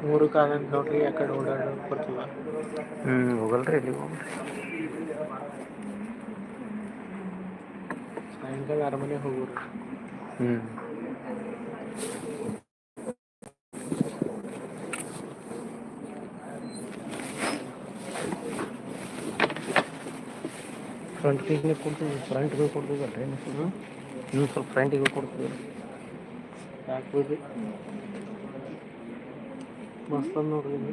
ಮೂರು ಕಾಲಲ್ಲಿ ನೋಡ್ರಿ ಆ ಕಡೆ ಓಡಾಡೋ ಬರ್ತದ. ಹೋಗಲ್ರಿ ಎಲ್ಲಿ ಹೋಗಲ್ರಿ. ಸಾಯಂಕಾಲ ಅರಮನೆ ಹೋಗೋರು. ಫ್ರಂಟಿಗೆ ಕೊಡ್ತೀವಿ, ಫ್ರಂಟ್ಗೆ ಕೊಡ್ತೀವಲ್ರಿ ಇನ್ನೂ ಸ್ವಲ್ಪ ಫ್ರಂಟಿಗೆ ಕೊಡ್ತೀವಿ. ಹಾಕ್ಬೋದು ಮಸ್ತ್ ಅಂದ್ ನೋಡ್ರಿ ಇದು.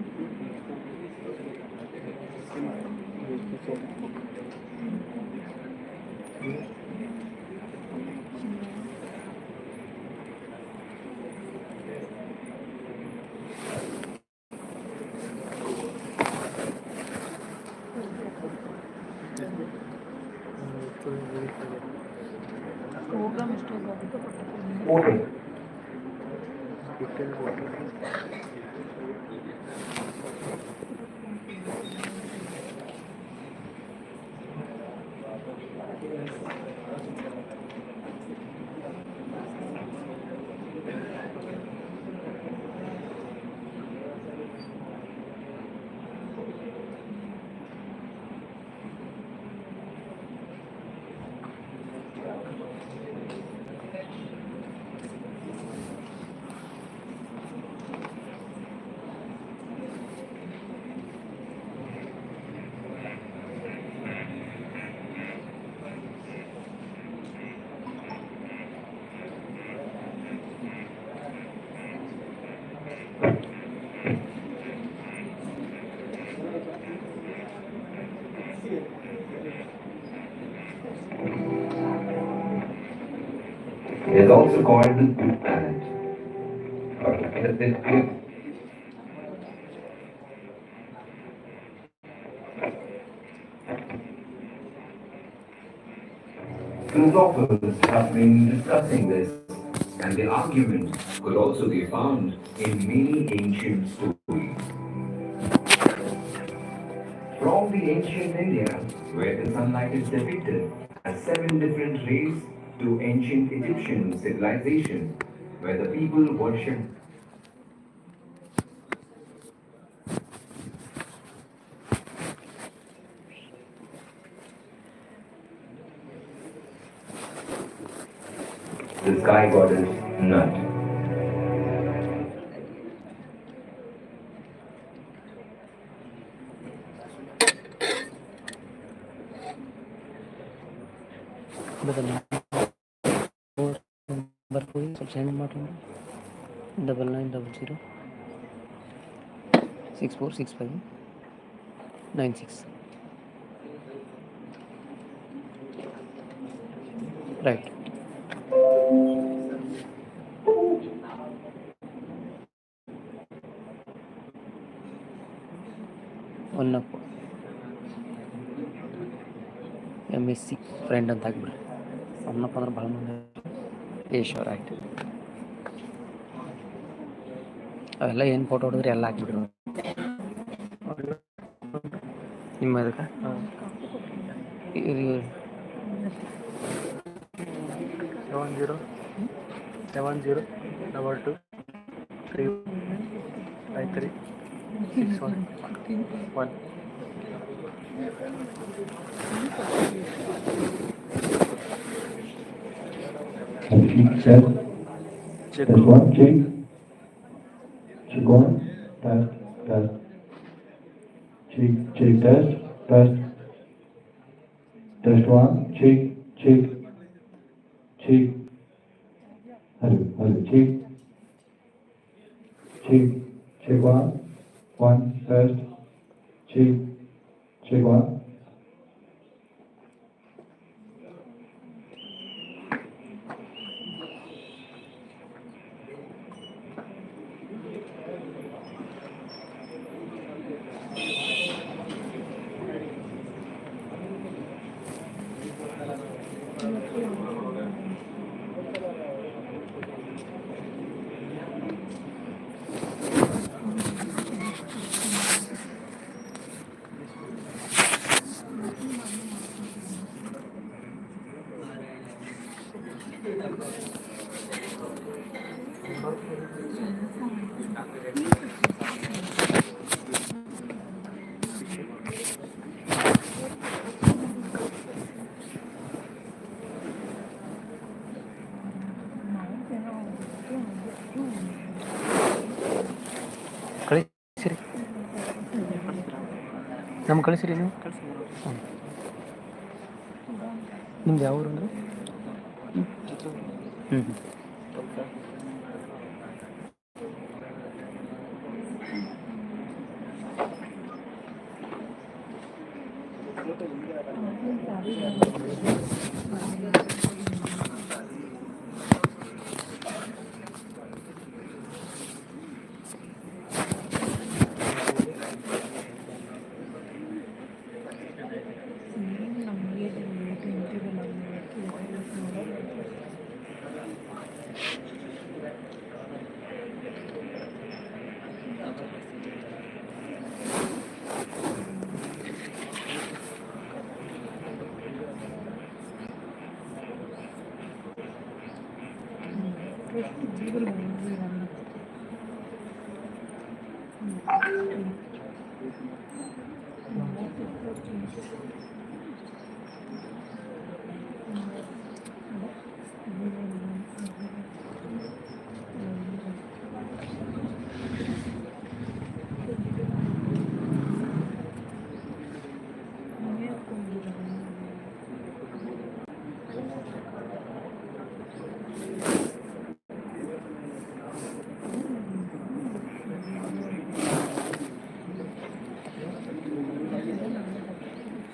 It is also called the good planet. Philosophers have been discussing this, and the argument could also be found in many ancient stories. From the ancient India, where the sunlight is depicted as 7 different rays, to ancient Egyptian civilization, where the people worship the sky goddess Nut. ಸ್ವಲ್ಪ send ಮಾಡ್ರಿ. 9900 646596 right. ಒನ್ನಪ್ಪ MSc friend ಅಂತ ಹಾಕ್ಬಿಡ್ರಿ. ಒನ್ನಪ್ಪ ಅಂದ್ರೆ ಭಾಳ ಮಂದಿ sure ಆಯ್ತು. ಅವೆಲ್ಲ ಏನು photo ಹೊಡೆದ್ರಿ ಎಲ್ಲ ಹಾಕ್ಬಿಡ್ರಿ ನಿಮ್ಮ ಅದಕ್ಕೆ. 7072535361. Check. Check. Test one, check. Check one, test, test. Check, check, test, test. Test one, check, check. Check. Hello, hello, check. Check, Check one, test, check one. ಕಳಿಸಿರಿ ನಮ್ಗೆ ಕಳಿಸಿರಿ ನೀವು ನಿಮ್ದು ಯಾವ ಊರು ಅಂದ್ರೆ ಹ್ಞೂ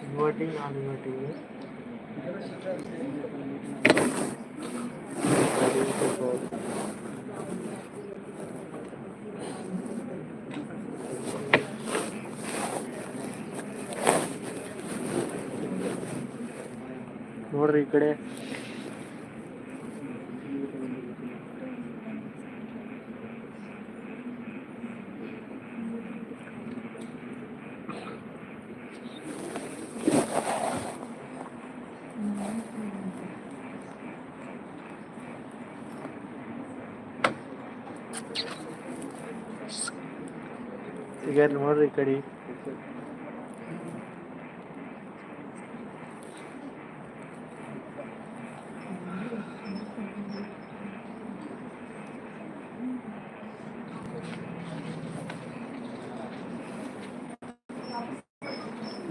Inverting, non-inverting. ನೋಡ್ರಿ ಈ ಕಡೆ ಈಗ ನೋಡ್ರಿ ಈ ಕಡೆ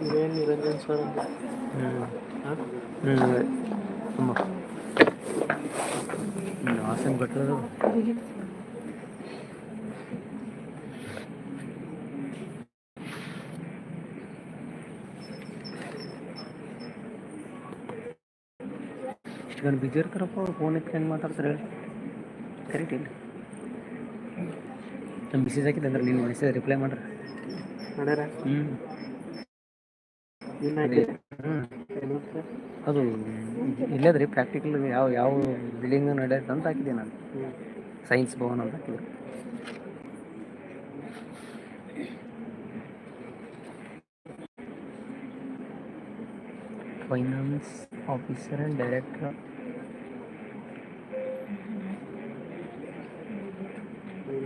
ಇದೇನು ನಿರಂಜನ್ ಸರ್ ಅಂತ ತುಂಬ ಹಾಸನ ಬೆಟ್ಟದ ಇಷ್ಟು ಗಂಟೆ ಬಿಜಿ ಇರ್ತಾರಪ್ಪ ಅವ್ರು ಫೋನ್ ಎತ್ತಿ ಹೆಂಗೆ ಮಾತಾಡ್ತಾರೆ ಹೇಳಿ ಕರೆಕ್ಟ್ ಇಲ್ಲ ನಮ್ಮ ಮೆಸೇಜ್ ಹಾಕಿದ್ದೆ ಅಂದ್ರೆ ನೀನು ಮೆಸೇಜ್ ರಿಪ್ಲೈ ಮಾಡ್ರಿ ಮಾಡ್ಯಾರ ಅದು ಇಲ್ಲದ ರೀ ಪ್ರಾಕ್ಟಿಕಲ್ ಯಾವ ಬಿಲ್ಡಿಂಗ್ ನಡೆಯುತ್ತೆ ಅಂತ ಹಾಕಿದ್ದೆ ನಾನು ಸೈನ್ಸ್ ಭವನ್ ಅಂತ ಹಾಕಿದೆ finance officer and director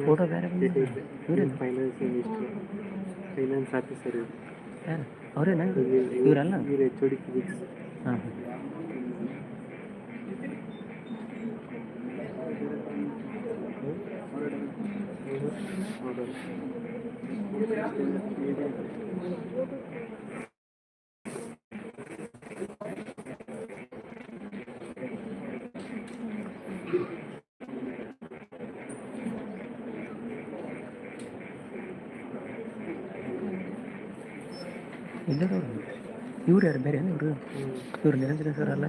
photo ಬೇರೆ ಫೈನಾನ್ಸ್ ಆಫೀಸರ್ ಯಾರು ಅವರೇನ ಇವರಲ್ಲ ಇವ್ರು HOD ಫಿಸಿಕ್ಸ್ ಹಾಂ ಇಲ್ಲದವ್ರು ಇವ್ರು ಯಾರು ಬೇರೆ ಇವರು ಇವ್ರು ನಿರಂಜನ ಸರ್ ಅಲ್ಲ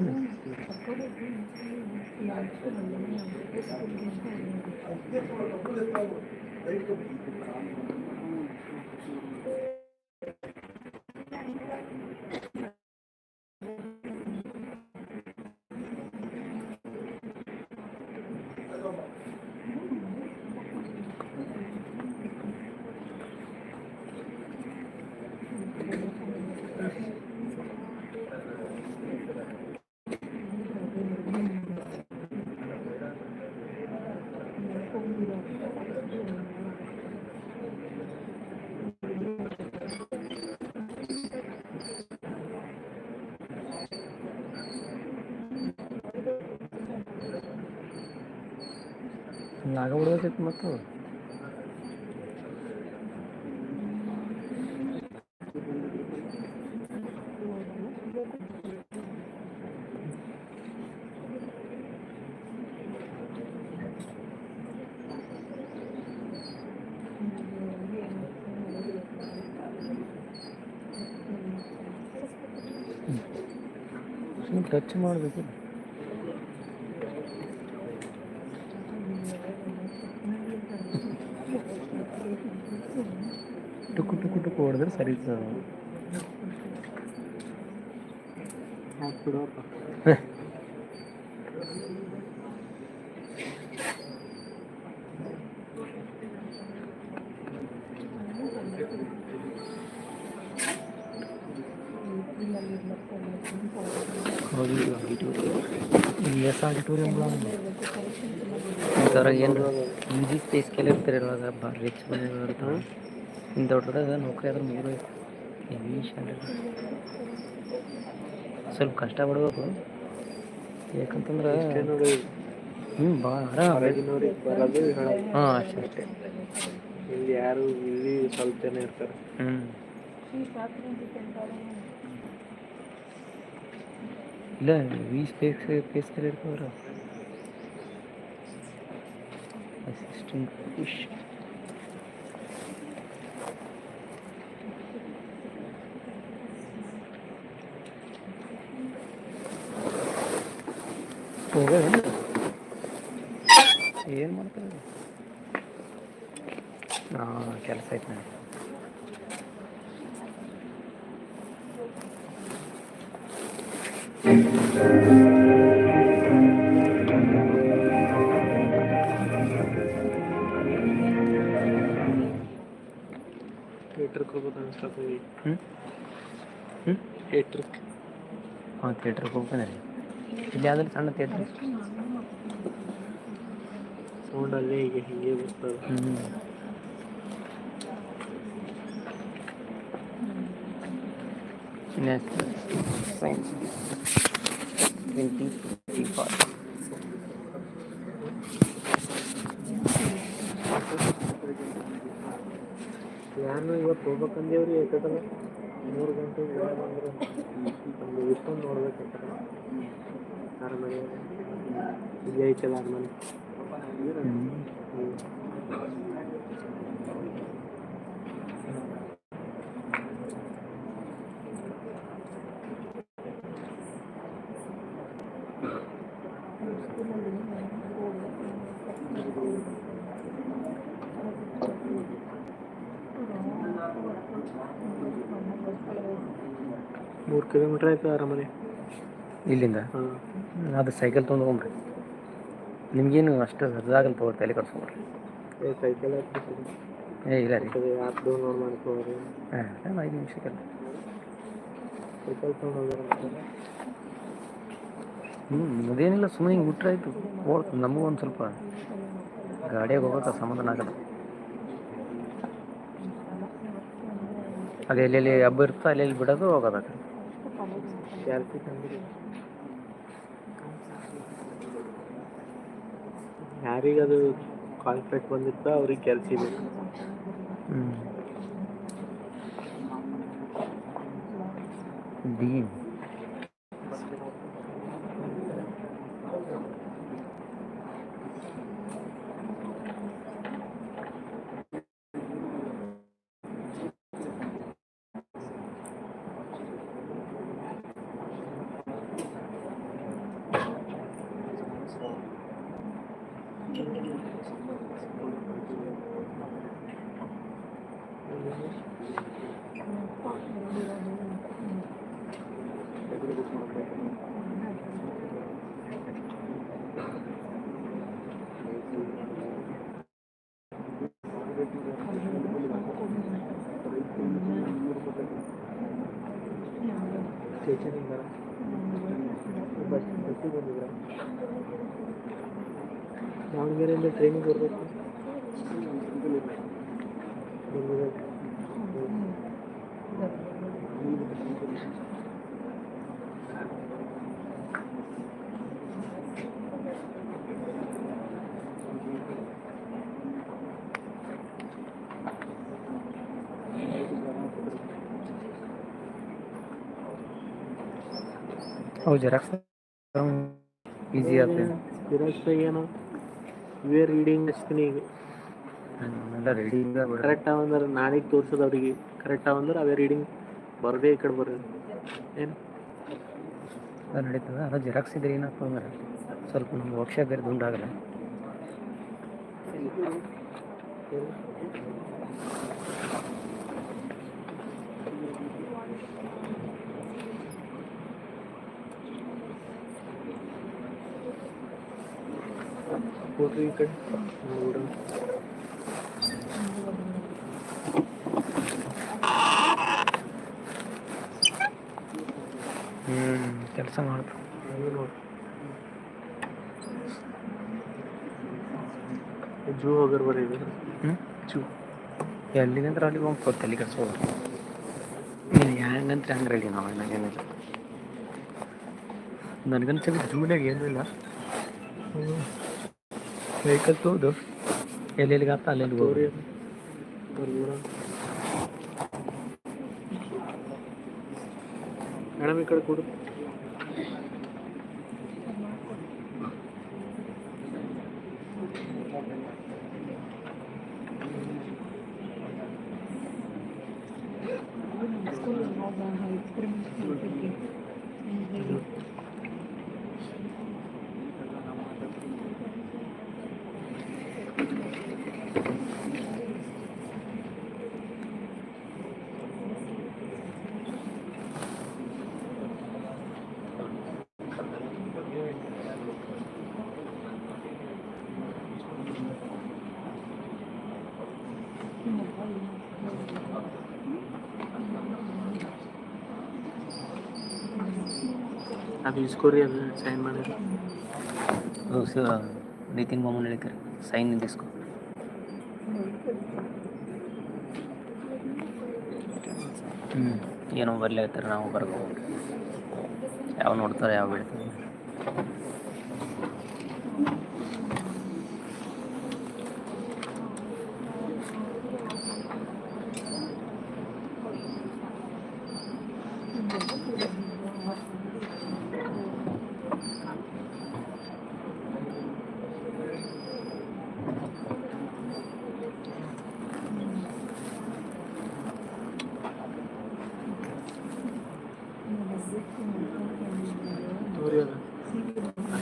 ನಾಗ ಬಿಡ್ಬೇಕಿತ್ತು ಮತ್ತು ಟಚ್ ಮಾಡಬೇಕು ಟುಕ್ಕು ಟುಕ್ಕು ಟುಕ್ಕು ಹೊಡೆದ್ರೆ ಸರಿ ಹಾಕ್ಬಿಡಪ್ಪ. ಎಸ್ ಆಡಿಟೋರಿಯಂ ಈ ಥರ ಏನು ಈಜಿ ಸ್ಪೇಸ್ಗೆಲ್ಲ ಇರ್ತಾರೆ ಇವಾಗ ಭಾಳ ರಿಚ್ ಬಂದಿರ್ತಾರೆ ಇಂಥ ದೊಡ್ಡದಾಗ ನೌಕರಿ ಆದ್ರೆ ಮುಗಿದೋಯ್ತು ಹೆವಿ ಸ್ಟ್ಯಾಂಡರ್ಡ್ ಸ್ವಲ್ಪ ಕಷ್ಟ ಪಡ್ಬೇಕು ಯಾಕಂತಂದ್ರೆ ಇಷ್ಟೇ ನೋಡಿ ಭಾಳ ಆರಾಮ ಹೊರಗಿನವ್ರಿಗೆ ಬರೋದು ಹೇಳೋದು. ಹಾಂ ಅಷ್ಟೇ ಇಲ್ಲಿ ಯಾರು ಇಲ್ಲಿ ಸ್ವಲ್ಪ ಜನ ಇರ್ತಾರೆ. ಇಲ್ಲ ವಿ ಸ್ಪೇಸ್ಗೆಲ್ಲ ಇರ್ತಾವ್ರ ಅಸಿಸ್ಟೆಂಟ್ ಫಿಶ್ ಏನು ಮಾಡ್ತಾರೆ ಹಾಂ ಕೆಲಸ ಐತೆ ನನಗೆ ಥಿಯೇಟ್ರಿಗೆ ಹೋಗೋದು ಅನ್ಸ್ತದೆ. ಥಿಯೇಟ್ರಿಗೆ ಹಾಂ ಥಿಯೇಟ್ರಿಗೆ ಹೋಗ್ತಾನೆ ರೀ ಇಲ್ಲಿ ಯಾವ್ದಾದ್ರು ಸಣ್ಣ ಥಿಯೇಟ್ರ್ ಸೌಂಡಲ್ಲೇ ಹೀಗೆ ಬರ್ತದೆ. ಸೈನ್ಸ್ 2055 ನಾನು ಇವತ್ತು ಹೋಗ್ಬೇಕಂದೇವ್ರಿ ಯಾಕಂದ್ರೆ 3 ಗಂಟೆಗೆ ಬಂದ್ರೆ ಒಂದು ಇಷ್ಟೊಂದು ನೋಡ್ಬೇಕಂತ ಅರಮನೆ ಇಲ್ಲಿ ಐತಲ್ಲ ಅರಮನೆ. ಮೂರು ಕಿಲೋಮೀಟ್ರ್ ಆಯ್ತು ಅರಮನೆ ಇಲ್ಲಿಂದ. ಅದು ಸೈಕಲ್ ತೊಗೊಂಡು ಹೋಗ್ರಿ ನಿಮ್ಗೇನು ಅಷ್ಟು ಅದಾಗಲ್ಲ ತಗೋರಿ ತಲೆ ಕಟ್ಸ್ಕೊಂಡ್ರಿ. ಸೈಕಲ್ ಇಲ್ಲ ರೀ ಆ್ಯಪ್ ಡೌನ್ಲೋಡ್ ಮಾಡ್ಕೋರಿ. 5 ನಿಮಿಷಕ್ಕೆಲ್ಲ ಸೈಕಲ್ ತೊಗೊಂಡು ಅದೇನಿಲ್ಲ ಸುಮ್ಮನೆ ಹಿಂಗೆ ಬಿಟ್ರಾಯ್ತು ಹೋಗ್ತು. ನಮಗೂ ಒಂದು ಸ್ವಲ್ಪ ಗಾಡಿಯಾಗ ಹೋಗೋಕೆ ಸಮಾಧಾನ ಆಗಲ್ಲ. ಅದು ಎಲ್ಲೆಲ್ಲಿ ಹಬ್ಬ ಇರ್ತೋ ಅಲ್ಲೆಲ್ಲಿ ಬಿಡೋದು ಹೋಗೋದಾಗ ಯಾರಿಗದು ಕಾನ್ಫ್ಲಿಕ್ಟ್ ಬಂದಿರ್ತೋ ಅವ್ರಿಗೆ ಕೆಲಸ ಇದೆ. ಸ್ಟೇಷನಿಂದ ಬಸ್ಸಿಗೆ ಬಂದಿದ್ರ ದಾವಣಗೆರೆಯಿಂದ ಟ್ರೈನಿಗೆ ಬರಬೇಕು. ಅವು ಜೆರಾಕ್ಸ್ ಈಸಿ ಆಗ್ತದೆ. ಜೆರಾಕ್ಸ್ದಾಗ ಏನು ಇವೇ ರೀಡಿಂಗ್ ಹಚ್ತೀನಿ ಈಗ. ಎಲ್ಲ ರೀಡಿಂಗ್ ಕರೆಕ್ಟ್ ಅವಂದ್ರೆ ನಾಳೆಗೆ ತೋರ್ಸೋದು ಅವ್ರಿಗೆ. ಕರೆಕ್ಟ್ ಅವಂದ್ರೆ ಅವೇ ರೀಡಿಂಗ್ ಬರದೇ ಈ ಕಡೆ ಬರೋದು ಏನು ಅದು ನಡೀತದೆ. ಅದು ಜೆರಾಕ್ಸ್ ಇದ್ರೆ ಏನಪ್ಪ ಅಂದ್ರೆ ಸ್ವಲ್ಪ ನಮ್ಗೆ ವರ್ಕ್ಶಾಪ್ ಬೇರೆ ದುಂಡಾಗಲ್ಲ. ಕೊಡ್ರಿ ಈ ಕಡೆ ನೋಡೋಣ. ಕೆಲಸ ಮಾಡ್ತು ನೋಡಿ ಜೂ ಹೋಗೋರು ಬರೀ ಜೂ ಎಲ್ಲಿಗಂದ್ರೆ ಅಲ್ಲಿಗೆ ಹೋಗ್ಬೋದು. ತಲೆ ಕೆಡ್ಸೋದು ನೀನು ಹೆಂಗಂದ್ರೆ ಹಂಗೆ ರೆಡಿ ನಾವು ಏನಿಲ್ಲ. ನನಗನ್ಸಲ್ಲಿ ಜೂನಾಗ ಏನೂ ಇಲ್ಲ. ವೆಹಿಕಲ್ ತೋದು ಎಲ್ಲೆಲ್ಲಿಗೆ ಆಗ್ತಾ ಅಲ್ಲೆಲ್ಲಿ ಹೋಗಿ ಮೇಡಮ್ ಈ ಕಡೆ ಕೊಡು. ಅದು ಇಸ್ಕೋರಿ ಅದು ಸೈನ್ ಮಾಡಿರಿ. ನಿತಿನ್ ಬಾಮನ್ ಹೇಳಿದ್ದಾರೆ ಸೈನ್ ನಿಂದಿಸ್ಕೊ. ಏನೋ ಬರಲಿ ಹೇಳ್ತಾರೆ, ನಾವು ಬರ್ಬೋದು. ಯಾವ ನೋಡ್ತಾರೆ ಯಾವ ಬೀಳ್ತಾರೆ.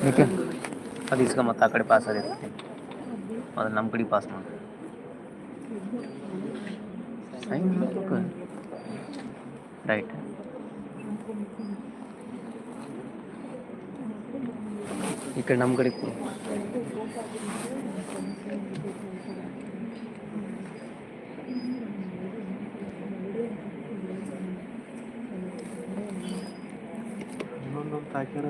ಓಕೆ, ಅದು ಇಸ್ಕ ಮತ್ತೆ ಆ ಕಡೆ ಪಾಸ್ ಆಗಿರುತ್ತೆ. ಅದು ನಮ್ಮ ಕಡೆ ಪಾಸ್ ಮಾಡಿ ಸೈನ್ ರೈಟ್. ಈ ಕಡೆ ನಮ್ಮ ಕಡೆ ಕೊಡು. ಇನ್ನೊಂದೊಂದು ಹಾಕ್ಯಾರ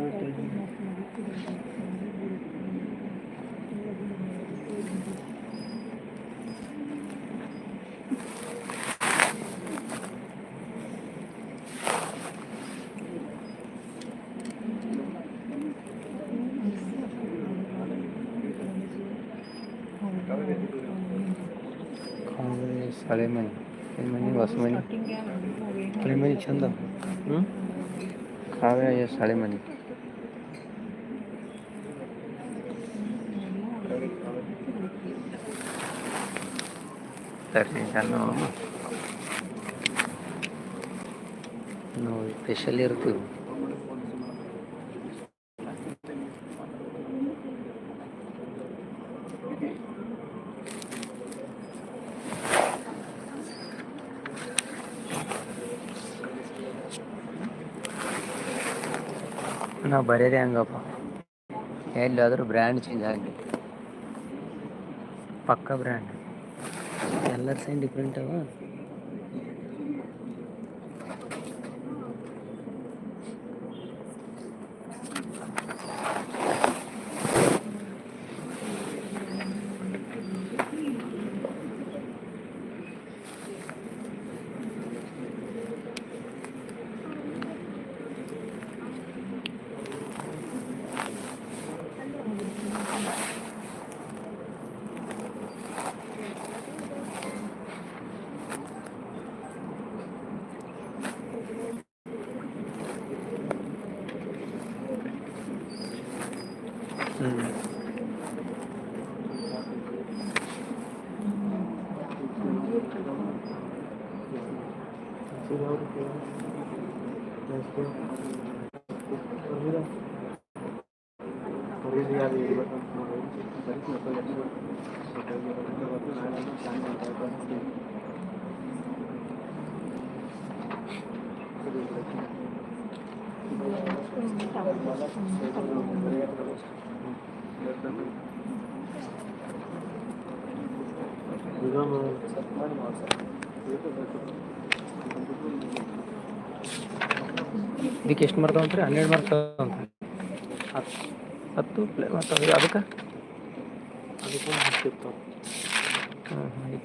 ಹಳೆ ಮನೆ, ಮನೆ ಹೊಸ ಮನೆ. ಹಳೆ ಮನೆ ಚಂದ. ಕಾವ್ಯ ಎಷ್ಟು ಹಳೆ ಮನೆ. ಸರಿ ನಾವು ಸ್ಪೆಷಲ್ ಇರ್ತೀವಿ. ನಾವು ಬರೆಯೋದೇ ಹಂಗಪ್ಪ, ಎಲ್ಲಾದರೂ ಬ್ರ್ಯಾಂಡ್ ಚೇಂಜ್ ಆಗಲಿ, ಪಕ್ಕ ಬ್ರ್ಯಾಂಡ್. ಎಲ್ಲರ ಸೈನ್ ಡಿಫ್ರೆಂಟ್ ಅವ. ಇದಕ್ಕೆ ಎಷ್ಟು ಮಾರ್ಕ್ ತಗೊಂತ್ರಿ? 12 ಮಾರ್ಕ್ ತಗೊಂತ್ರಿ. 10 ಮತ್ತು ಅದಕ್ಕೆ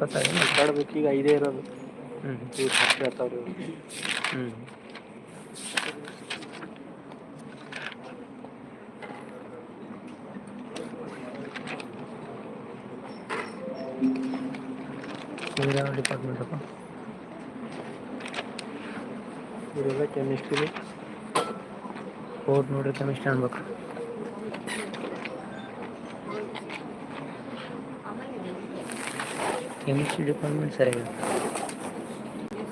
20 ಮಾತಾಡ್ಬೇಕು. ಈಗ 5 ಇರೋದು. ಹ್ಞೂ ಹೇಳ್ತಾವ್ರಿ. ಹ್ಞೂ ನಿಮ್ದು ಯಾವ ಡಿಪಾರ್ಟ್ಮೆಂಟಪ್ಪ? ಇವರೆಲ್ಲ ಕೆಮಿಸ್ಟ್ರಿ. ಕೋಡ್ ನೋಡ್ರಿ, ಕೆಮಿಸ್ಟ್ರಿ ಅನ್ಬೇಕು. ಕೆಮಿಸ್ಟ್ರಿ ಡಿಪಾರ್ಟ್ಮೆಂಟ್ ಸರಿಯಾಗಿ.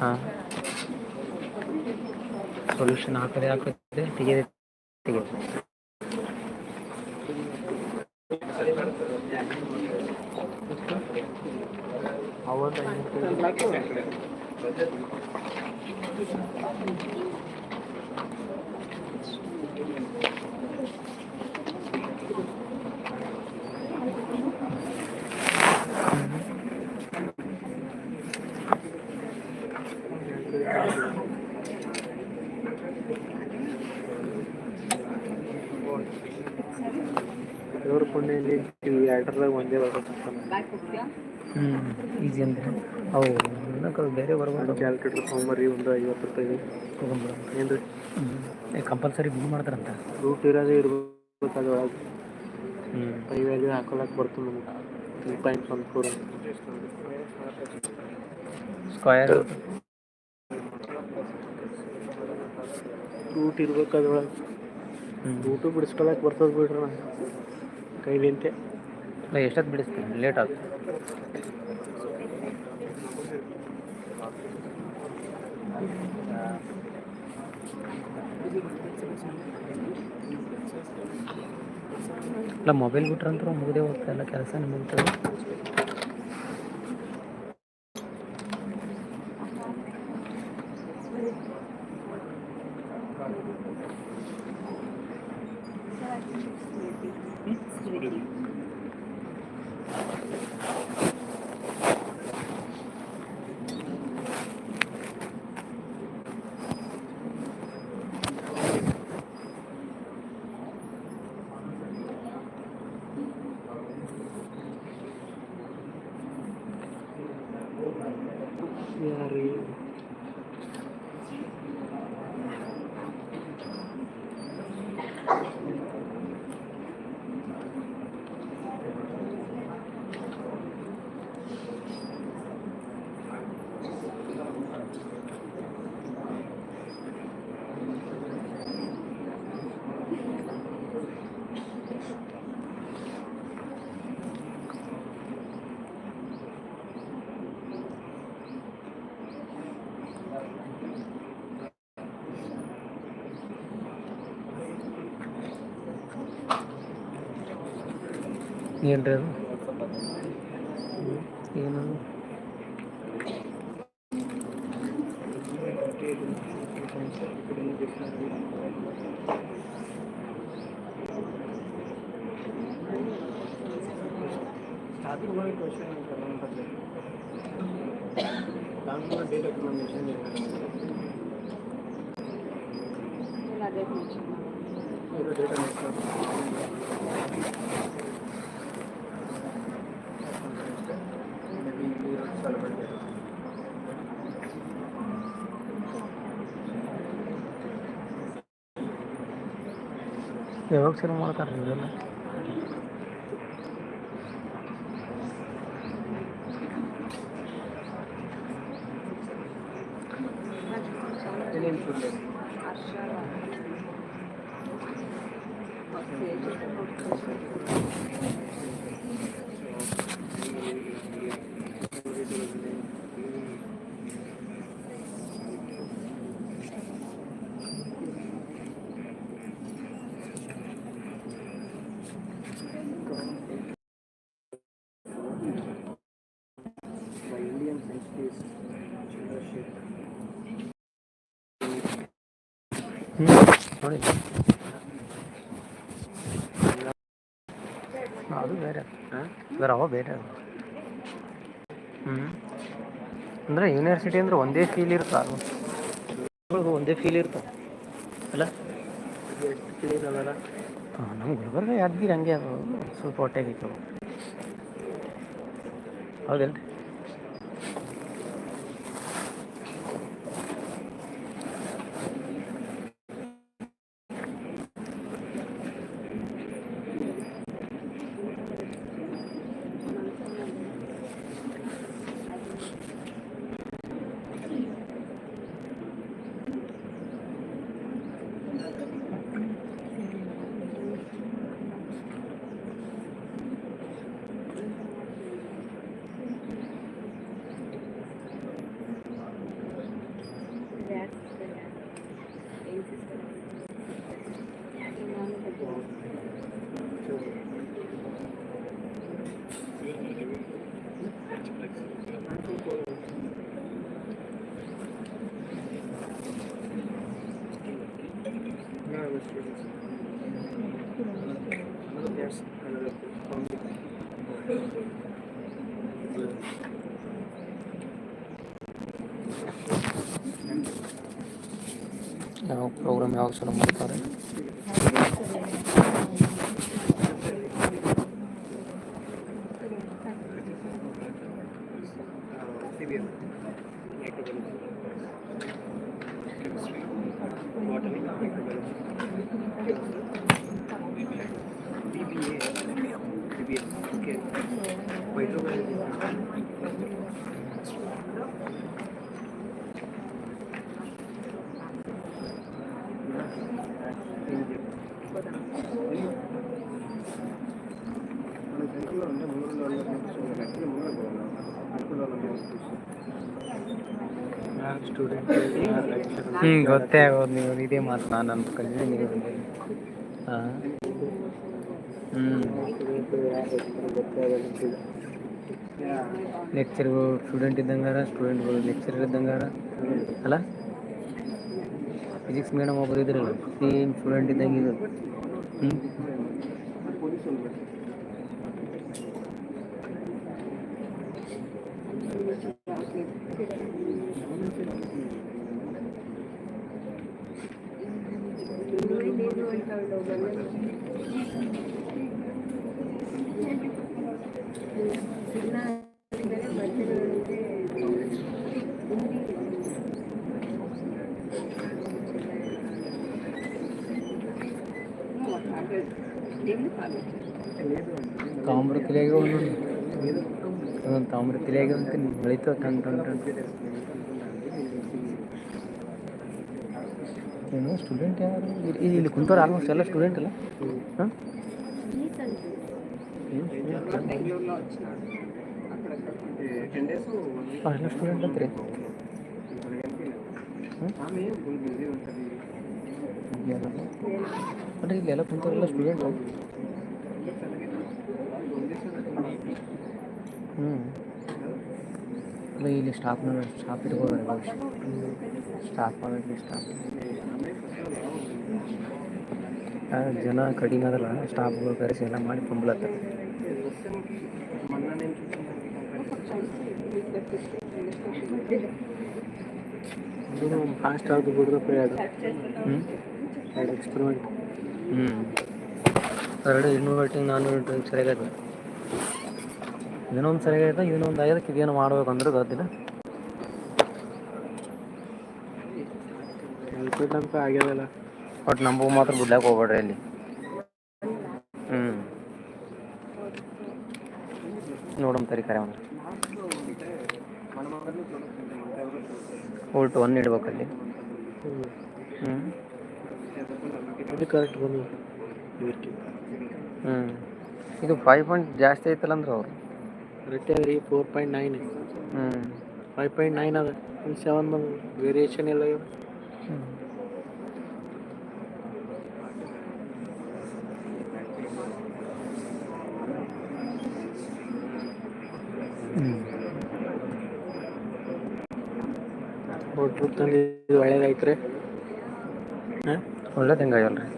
ಹಾಂ, ಸೊಲ್ಯೂಷನ್ ಹಾಕೋದೇ ತೆಗೆಯೋದೇ ತೆಗೆಯೋದು. ದೇವ್ರ ಪುಣ್ಯಲ್ಲಿ ಎರಡರಾಗ ಒಂದೇ ಬರ್ಬೇಕು. ಈಸಿ ಅಂದರೆ ಅವು ಬೇರೆ ಬರ್ಬೋದು. ಕ್ಯಾಲ್ಕುಲೇಟರ್ ತೊಗೊಂಬರ್ರಿ, ಒಂದು 50 ರೂಪಾಯಿ ತೊಗೊಂಡ್ಬಿಡ. ಏನು ರೀ ಕಂಪಲ್ಸರಿ ಬಿಲ್ ಮಾಡ್ತಾರಂತ. ರೂಟ್ ಇರೋದೇ ಇರ್ಬೇಕು ಅದ್ರೊಳಗೆ. ಪೈ ವ್ಯಾಲ್ಯೂ ಹಾಕೊಳಕ್ಕೆ ಬರ್ತದೆ ನಮಗೆ. 3.14 ಸ್ಕ್ವಯರ್ ರೂಟ್ ಇರ್ಬೇಕು ಅದ್ರೊಳಗೆ. ರೂಟು ಬಿಡಿಸ್ಕೊಳಕ್ಕೆ ಬರ್ತದೆ ಬಿಡ್ರಿ. ನಾನು ಕೈಲಿಂತೆ ಎಷ್ಟೊತ್ತು ಬಿಡಿಸ್ತೀನಿ? ಲೇಟ್ ಆಗುತ್ತೆ. ಇಲ್ಲ, ಮೊಬೈಲ್ ಬಿಟ್ರಂತೂ ಮುಗಿದೇ ಹೋಗ್ತಾ ಇಲ್ಲ, ಕೆಲಸ ಮುಗ್ತದೆ. ಯಾರೀ ಏನು ರೀ ಅದು? ಏನು ಸ್ಟಾರ್ಟಿಂಗ್ ಕ್ವಶನ್ ಯಾವಾಗ ಶುರು ಮಾಡ್ತಾರೆ ಇದೆಲ್ಲ? ನೋಡಿ ಅದು ಬೇರೆ ಬೇರೆ ಅವ ಬೇರೆ ಅದು. ಅಂದರೆ ಯೂನಿವರ್ಸಿಟಿ ಅಂದ್ರೆ ಒಂದೇ ಫೀಲ್ ಇರ್ತಾ ಒಂದೇ ಫೀಲ್ ಇರ್ತಾವೆ ಅಲ್ಲ. ಹಾಂ ನಮ್ಮ ಗುಲ್ಬರ್ಗ ಯಾದಗಿರಿ ಹಂಗೆ ಅದು ಸ್ವಲ್ಪ ಹೊಟ್ಟೆಗಿತ್ತು. ಹೌದೇನು ರೀ? ಯಾವ ಪ್ರೋಗ್ರಾಮ್ ಯಾವಾಗ ಶುರು ಮಾಡ್ತಾರೆ? ಗೊತ್ತೇ ಆಗೋದು ನೀವು ಇದೇ ಮಾತು ನಾನು ಅನ್ಕೊಂಡಿದ್ದೆ ನೀವು. ಹಾಂ ಲೆಕ್ಚರ್ಗಳು ಸ್ಟೂಡೆಂಟ್ ಇದ್ದಂಗಾರ, ಸ್ಟೂಡೆಂಟ್ಗಳು ಲೆಕ್ಚರರ್ ಇದ್ದಂಗಾರ ಅಲ್ಲ. ಫಿಸಿಕ್ಸ್ ಮೇಡಮ್ ಒಬ್ಬರು ಇದ್ರಲ್ಲ, ಸೇಮ್ ಸ್ಟೂಡೆಂಟ್ ಇದ್ದಂಗೆ ಇದು. ತಾಮ್ರ ತಲೆಯಾಗ ಒಂದೊಂದು ತಾಮ್ರ ತಲೆಯಾಗ ಅಂತ ಬೆಳೀತಾವ ಟನ್ ಟನ್ ಟನ್. ಏನು ಸ್ಟೂಡೆಂಟ್ ಯಾರು ಇಲ್ಲಿ ಕುಂತವ್ರು? ಆಲ್ಮೋಸ್ಟ್ ಎಲ್ಲ ಸ್ಟೂಡೆಂಟ್ ಅಲ್ಲ. ಹಾಂ ಎಲ್ಲ ಸ್ಟೂಡೆಂಟ್ ಅಂತ್ರಿ. ಅಂದರೆ ಇಲ್ಲೆಲ್ಲ ಕುಂತವ್ರೆಲ್ಲ ಸ್ಟೂಡೆಂಟ್. ಅಲ್ಲ ಇಲ್ಲಿ ಸ್ಟಾಫ್ ಇಟ್ಕೋತಾರೆ ಸ್ಟಾಫ್ ಮಾಡೋಕ್ಕೆ. ಜನ ಕಡಿಮೆ ಅದಲ್ಲ, ಸ್ಟಾಫ್ಗಳು ಕರೆಸಿ ಎಲ್ಲ ಮಾಡಿ ತುಂಬಲತ್ತಾರೆ. ಇದು ಫಾಸ್ಟ್ ಆಗಿ ಬಿಡ್ರಪ್ಪ ಎರಡು ಎಕ್ಸ್ಪೆರಿಮೆಂಟ್. ಎರಡು ಇನ್ವರ್ಟಿಂಗ್ ನಾನ್ ಇನ್ವರ್ಟಿಂಗ್ ಸರಿಯಾಗೈತೆ. ಇದನ್ನೊಂದು ಸರಿಯಾಗೈತೆ, ಇದನ್ನೊಂದು ಆಗದಕ್ಕೆ ಇದೇನು ಮಾಡ್ಬೇಕಂದ್ರೆ ಗೊತ್ತಿಲ್ಲ. ಅಂತ ಆಗ್ಯದಲ್ಲ. ಬಟ್ ನಮಗೂ ಮಾತ್ರ ಬಿಡ್ಲಾಕ ಹೋಗ್ಬೇಡ್ರಿ ಇಲ್ಲಿ. ನೋಡಮ್ ತರಿ ಕರೆ ಒಂದು ಉಲ್ಟು 1 ಇಡ್ಬೇಕಲ್ಲಿ. ಅದು ಕರೆಕ್ಟ್ ಬಂದು ಇದು 5 ಪಾಯಿಂಟ್ ಜಾಸ್ತಿ ಐತಲ್ಲ ಅಂದ್ರೆ ಅವರು ಕರೆಕ್ಟ್ ರೀ. 4.9 5.9 ಅದ. 7 ಬಂದು ವೇರಿಯೇಷನ್ ಎಲ್ಲ ಇವ. ಔಟ್ಪುಟ್ ತಂದು ಇದು ಒಳ್ಳೇದೈತ್ರಿ. ಒಳ್ಳೇದು ಹೆಂಗಾಗಲ್ರಿ.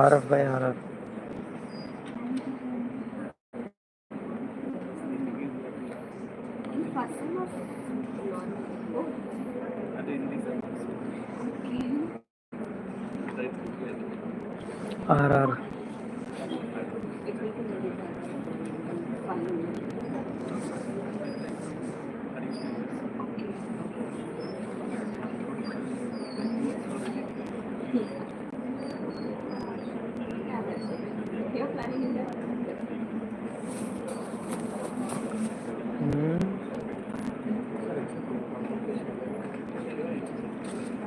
RF by RF. RR.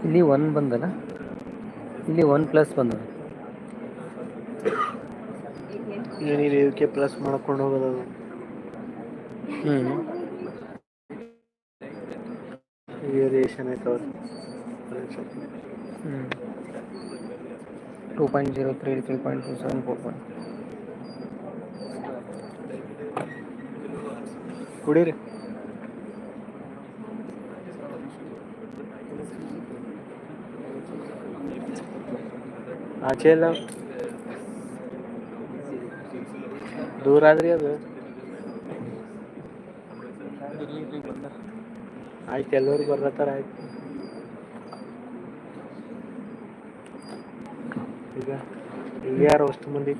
ಇಲ್ಲಿ 1 ಬಂದಲ್ಲ, ಇಲ್ಲಿ 1+ ಬಂದದ. ಏನಿಲ್ಲ, ಇದಕ್ಕೆ ಪ್ಲಸ್ ಮಾಡ್ಕೊಂಡು ಹೋಗೋದು. ವೇರಿಯೇಷನ್ ಆಯ್ತವ. 2.03 3.27 4. ಕುಡೀರಿ. ಆಚೆ ಎಲ್ಲ ದೂರ ಆದ್ರಿ ಅದು. ಆಯ್ತು, ಎಲ್ಲರೂ ಬರ್ಲತ್ತಾರ. ಆಯ್ತು, ಈಗ ಯಾರು ಅಷ್ಟು ಮಂದಿ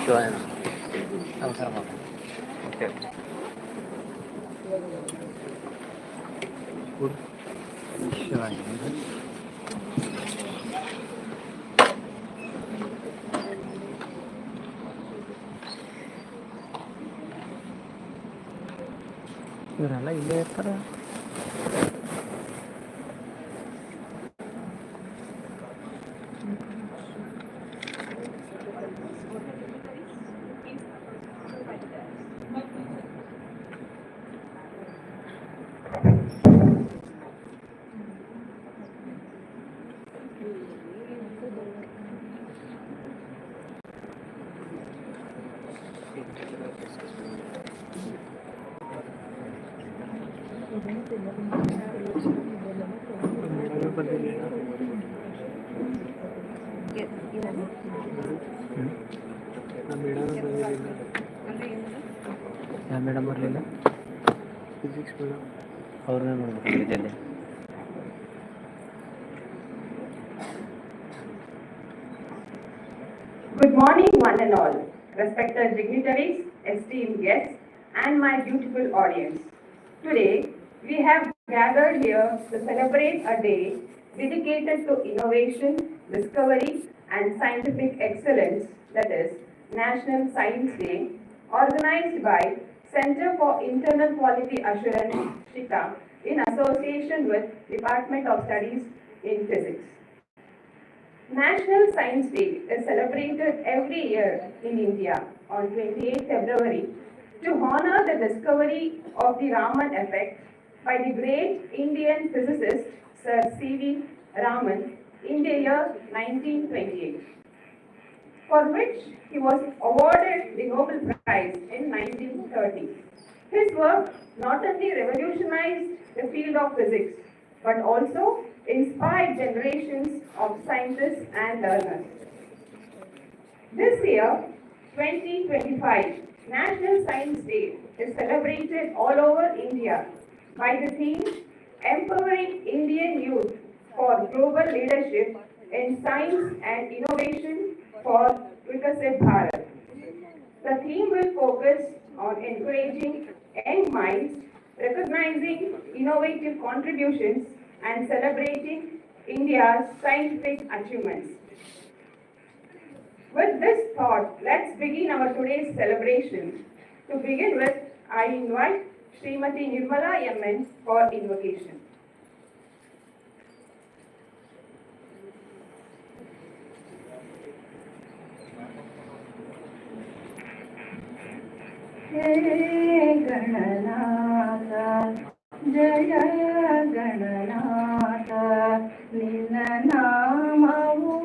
ಶಿವಾಯ ನಮಸ್ಕಾರ ಮಾಡ. ಓಕೆ, ಶಿವಾಯ. ಇವರೆಲ್ಲ ಇಲ್ಲೇ ಇರ್ತಾರೆ. ಯಾವ ಮೇಡಮ್ ಬರಲಿಲ್ಲ? Physics madam. ಅವ್ರನ್ನೇ ನೋಡ್ಬೇಕು ಜಲ್ದಿ. Good morning, one and all, respected dignitaries, esteemed guests, and my beautiful audience. Today, we have gathered here to celebrate a day dedicated to innovation, discovery, and scientific excellence, that is, National Science Day, organized by Center for Internal Quality Assurance, (SHICA), in association with Department of Studies in Physics. National Science Day is celebrated every year in India on 28 February to honor the discovery of the Raman effect by the great Indian physicist Sir C.V. Raman in the year 1928, for which he was awarded the Nobel Prize in 1930. His work not only revolutionized the field of physics, but also inspired generations of scientists and learners. This year, 2025, National Science Day is celebrated all over India by the theme Empowering Indian Youth for Global Leadership in Science and Innovation for Viksit Bharat. The theme will focus on encouraging young minds, recognizing innovative contributions, and celebrating India's scientific achievements. With this thought, let's begin our today's celebration. To begin with, I invite Srimati Nirmala MN for invocation. Hey Gananatha, Jaya Gananatha, Nina Namavu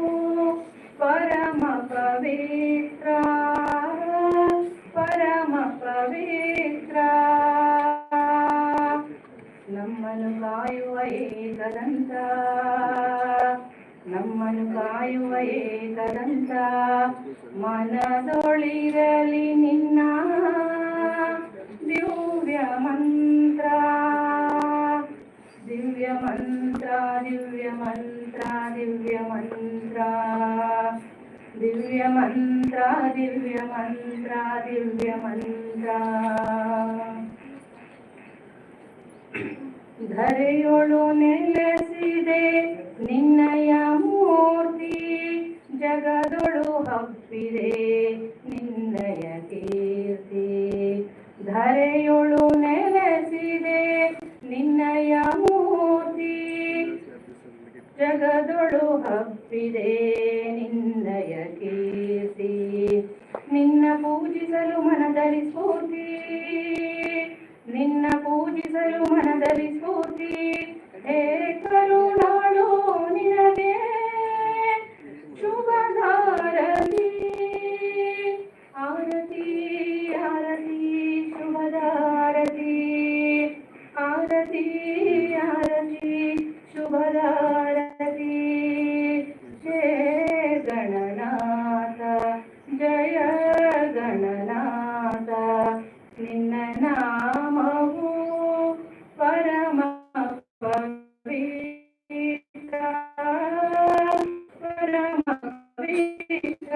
Parama Pavitra, Parama Pavitra. ನಮ್ಮನ್ನು ಕಾಯುವ ಏಕದಂತ, ನಮ್ಮನ್ನು ಕಾಯುವ ಏಕದಂತ, ಮನದೊಳಿರಲಿ ನಿನ್ನ ದಿವ್ಯ ಮಂತ್ರ, ದಿವ್ಯ ಮಂತ್ರ, ದಿವ್ಯ ಮಂತ್ರ, ದಿವ್ಯ ಮಂತ್ರ, ದಿವ್ಯ ಮಂತ್ರ, ದಿವ್ಯ ಮಂತ್ರ, ದಿವ್ಯ ಮಂತ್ರ. ಧರೆಯೊಳು ನೆಲೆಸಿದೆ ನಿನ್ನಯ ಮೂರ್ತಿ, ಜಗದೊಳು ಹಬ್ಬಿದೆ ನಿನ್ನಯ ಕೀರ್ತಿ. ಧರೆಯೊಳು ನೆಲೆಸಿದೆ ನಿನ್ನಯ ಮೂರ್ತಿ, ಜಗದೊಳು ಹಬ್ಬಿದೆ ನಿನ್ನಯ ಕೀರ್ತಿ. ನಿನ್ನ ಪೂಜಿಸಲು ಮನದಲ್ಲಿ ಸ್ಫೂರ್ತಿ, ನಿನ್ನ ಪೂಜಿಸಲು ಮನದಲ್ಲಿ ಸ್ಫೂರ್ತಿ. ಹೇ ಕರುಣಾಳು ನಿನಗೆ ಶುಭಧಾರತಿ, ಆರತಿ ಆರತಿ ಶುಭಧಾರತಿ, ಆರತಿ ಆರತಿ ಶುಭಧಾರತಿ. ಹೇ ಗಣನಾಥ, ಜಯ ಗಣನಾಥ, ನಿನ್ನ ನಾಮವು ಪರಮ ಪವಿತ್ರ, ಪರಮ ಪವಿತ್ರ.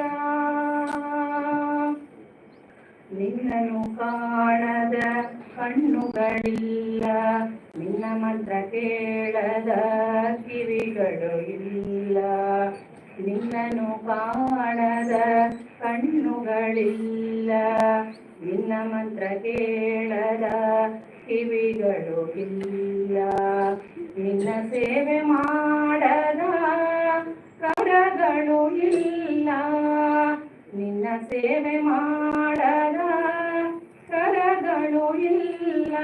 ನಿನ್ನನ್ನು ಕಾಣದ ಕಣ್ಣುಗಳಿಲ್ಲ, ನಿನ್ನ ಮಂತ್ರ ಕೇಳದ ಕಿವಿಗಳು ಇಲ್ಲ. ನಿನ್ನನ್ನು ಕಾಣದ ಕಣ್ಣುಗಳಿಲ್ಲ, ನಿನ್ನ ಮಂತ್ರ ಕೇಳದ ಕಿವಿಗಳು ಇಲ್ಲ. ನಿನ್ನ ಸೇವೆ ಮಾಡದ ಕರಗಳು ಇಲ್ಲ, ನಿನ್ನ ಸೇವೆ ಮಾಡದ ಕರಗಳು ಇಲ್ಲ.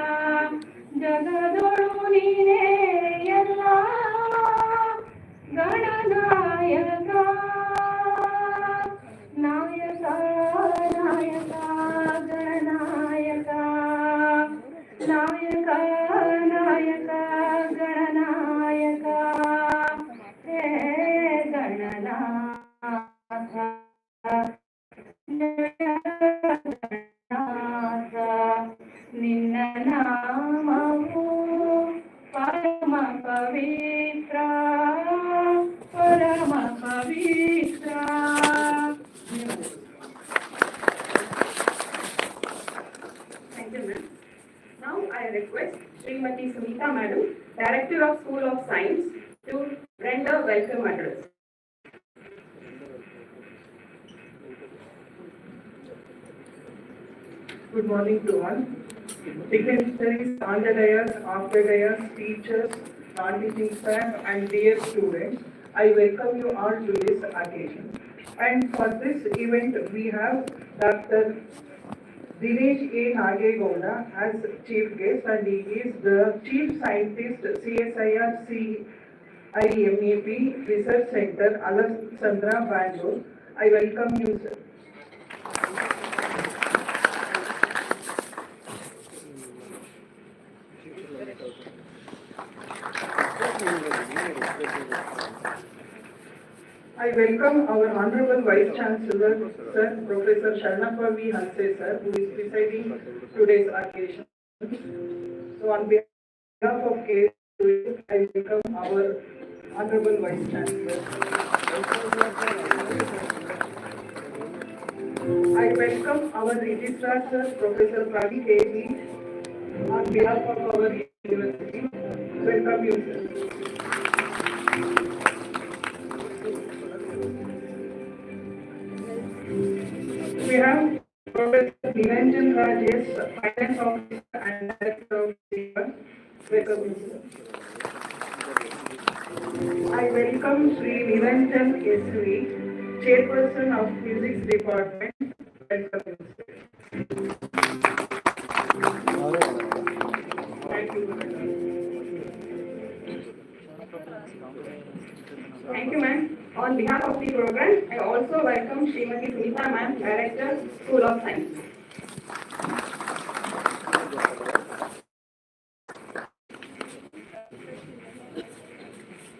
ಜಗದೊಳು ನೀನೇ ಎಲ್ಲ ಗಣನಾಯಕ, ನಾಯಕ ನಾಯಕ ಗಣನಾಯಕ, ನಾಯಕ ನಾಯಕ ಗಣನಾಯಕ. ಹೇ ಗಣನಾಥ, ಜಯ Srimati Sunita Madam, Director of School of Science, to render welcome address. Good morning to all. Dignitaries on the dais, off the dais, teachers, non-teaching staff, and dear students, I welcome you all to this occasion. And for this event, we have Dr. Dinesh A. Nagegonda as chief guest, and he is the chief scientist, CSIR CIMAP Research Center, Alexandra, Bangalore. I welcome you, sir. I welcome our Honorable Vice Chancellor, Sir Professor Sharnappa V. Hanse, sir, who is presiding today's occasion. So on behalf of KSU, I welcome our Honorable Vice Chancellor. I welcome our Registrar, Sir Professor Pravi K.V. on behalf of our university. Welcome you, sir. We have Professor Niranjan Rajesh, Finance Officer and Director of CIMAP. Welcome you, sir. I welcome Sri Niranjan S.V., Chairperson of Physics Department. Welcome you, sir. Thank Thank you, ma'am. On behalf of the program, I also welcome Srimati Sunita ma'am, Director, School of Science.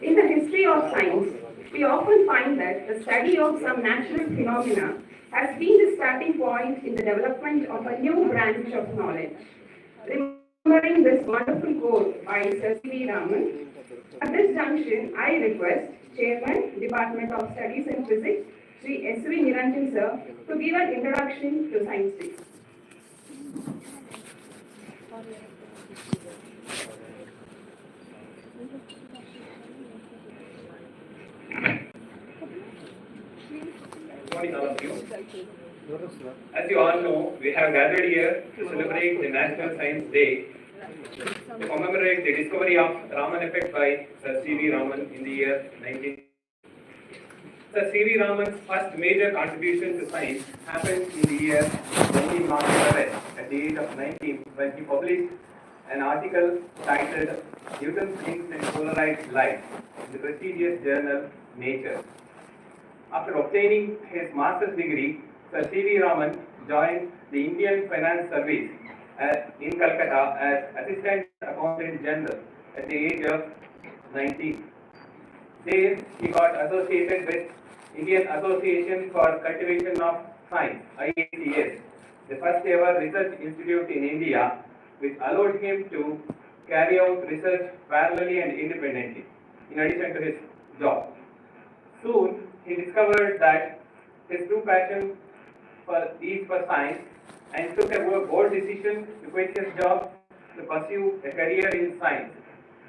In the history of science, we often find that the study of some natural phenomena has been the starting point in the development of a new branch of knowledge. Remembering this wonderful quote by Sir C.V. Raman, at this junction, I request Chairman, Department of Studies in Physics, Sri S.V. Niranjan sir, to give an introduction to Science Day. Good morning, all of you. As you all know, we have gathered here to celebrate the National Science Day to commemorate the discovery of Raman effect by Sir C.V. Raman in the year 19. Sir C.V. Raman's first major contribution to science happened in the year 1907 at the age of 19 when he published an article titled Newton's Links in Polarized Light in the prestigious journal Nature. After obtaining his master's degree, Sir C.V. Raman joined the Indian Finance Service in Calcutta as Assistant Accountant General at the age of 19. There, he got associated with Indian Association for Cultivation of Science, IACS, the first ever research institute in India, which allowed him to carry out research parallelly and independently, in addition to his job. Soon, he discovered that his true passion is for science and took a bold decision to quit his job to pursue a career in science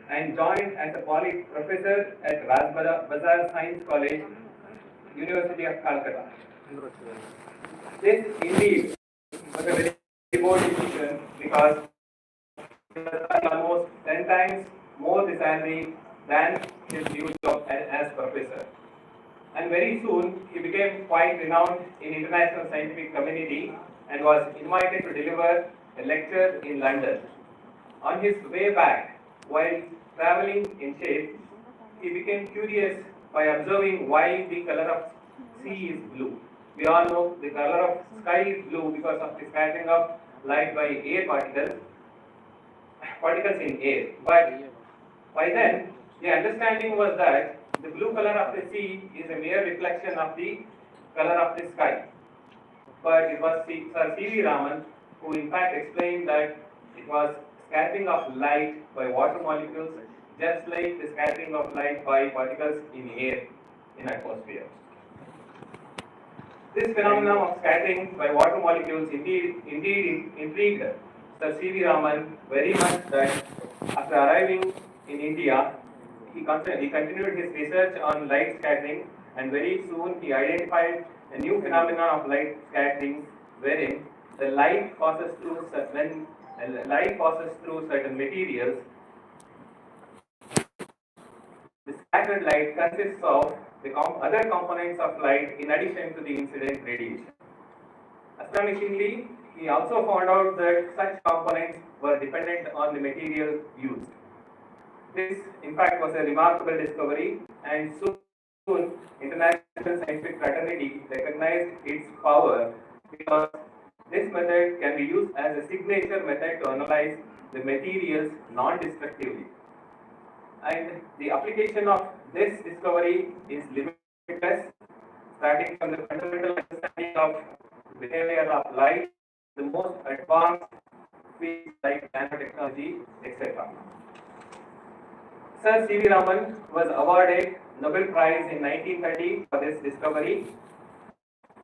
and joined as a Poly professor at Bazar Science College, University of Calcutta. This indeed was a very bold decision because he was almost 10 times more the salary than his new job as professor. And very soon he became quite renowned in international scientific community and was invited to deliver a lecture in London. On his way back, while traveling in shape, he became curious by observing why the color of sea is blue. We all know the color of sky is blue because of the scattering of light by air particles in air. But by then, the understanding was that the blue color of the sea is a mere reflection of the color of the sky. But it was Sir C.V. Raman who in fact explained that it was scattering of light by water molecules, just like the scattering of light by particles in air in atmosphere. This phenomenon of scattering by water molecules indeed intrigued Sir C.V. Raman very much that After arriving in India, he continued his research on light scattering, and very soon he identified a new phenomenon of light scattering, wherein the light passes through when light passes through certain materials. The scattered light consists of the other components of light in addition to the incident radiation. Astonishingly, he also found out that such components were dependent on the material used. This, in fact, was a remarkable discovery, and soon international scientific fraternity recognized its power because this method can be used as a signature method to analyze the materials non-destructively. And the application of this discovery is limitless, starting from the fundamental understanding of behavior of light, the most advanced fields like nanotechnology, etc. Sir C.V. Raman was awarded Nobel Prize in 1930 for this discovery.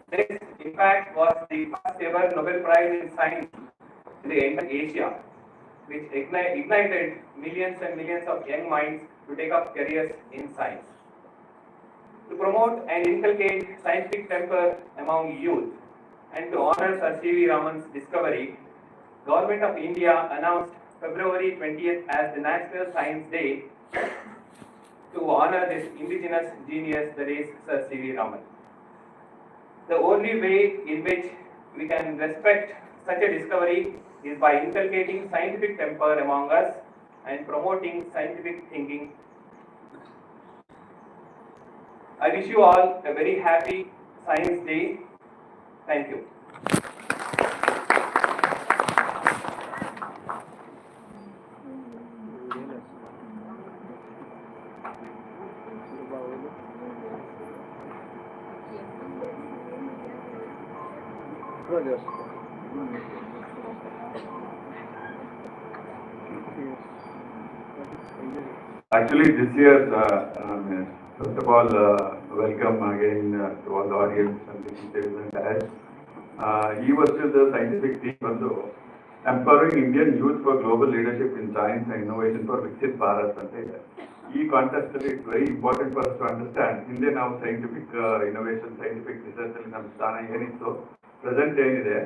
This, in fact, was the first ever Nobel Prize in Science in the entire Asia, which ignited millions and millions of young minds to take up careers in science. To promote and inculcate scientific temper among youth and to honor Sir C.V. Raman's discovery, Government of India announced February 20th as the National Science Day to honor this indigenous genius, that is Sir C.V. Raman. The only way in which we can respect such a discovery is by inculcating scientific temper among us and promoting scientific thinking. I wish you all a very happy Science Day. Thank you. Actually, this year, first of all, welcome again to all the audience and the teachers and dads. He was still the scientific team also, empowering Indian youth for global leadership in science and innovation for Viksit Bharat. ಈ contest ಅಲ್ಲಿ it's very important for to understand ಹಿಂದೆ ನಾವು scientific innovation scientific research ಅಲ್ಲಿ ನಮ್ಮ ಸ್ಥಾನ ಏನಿತ್ತು present ಏನಿದೆ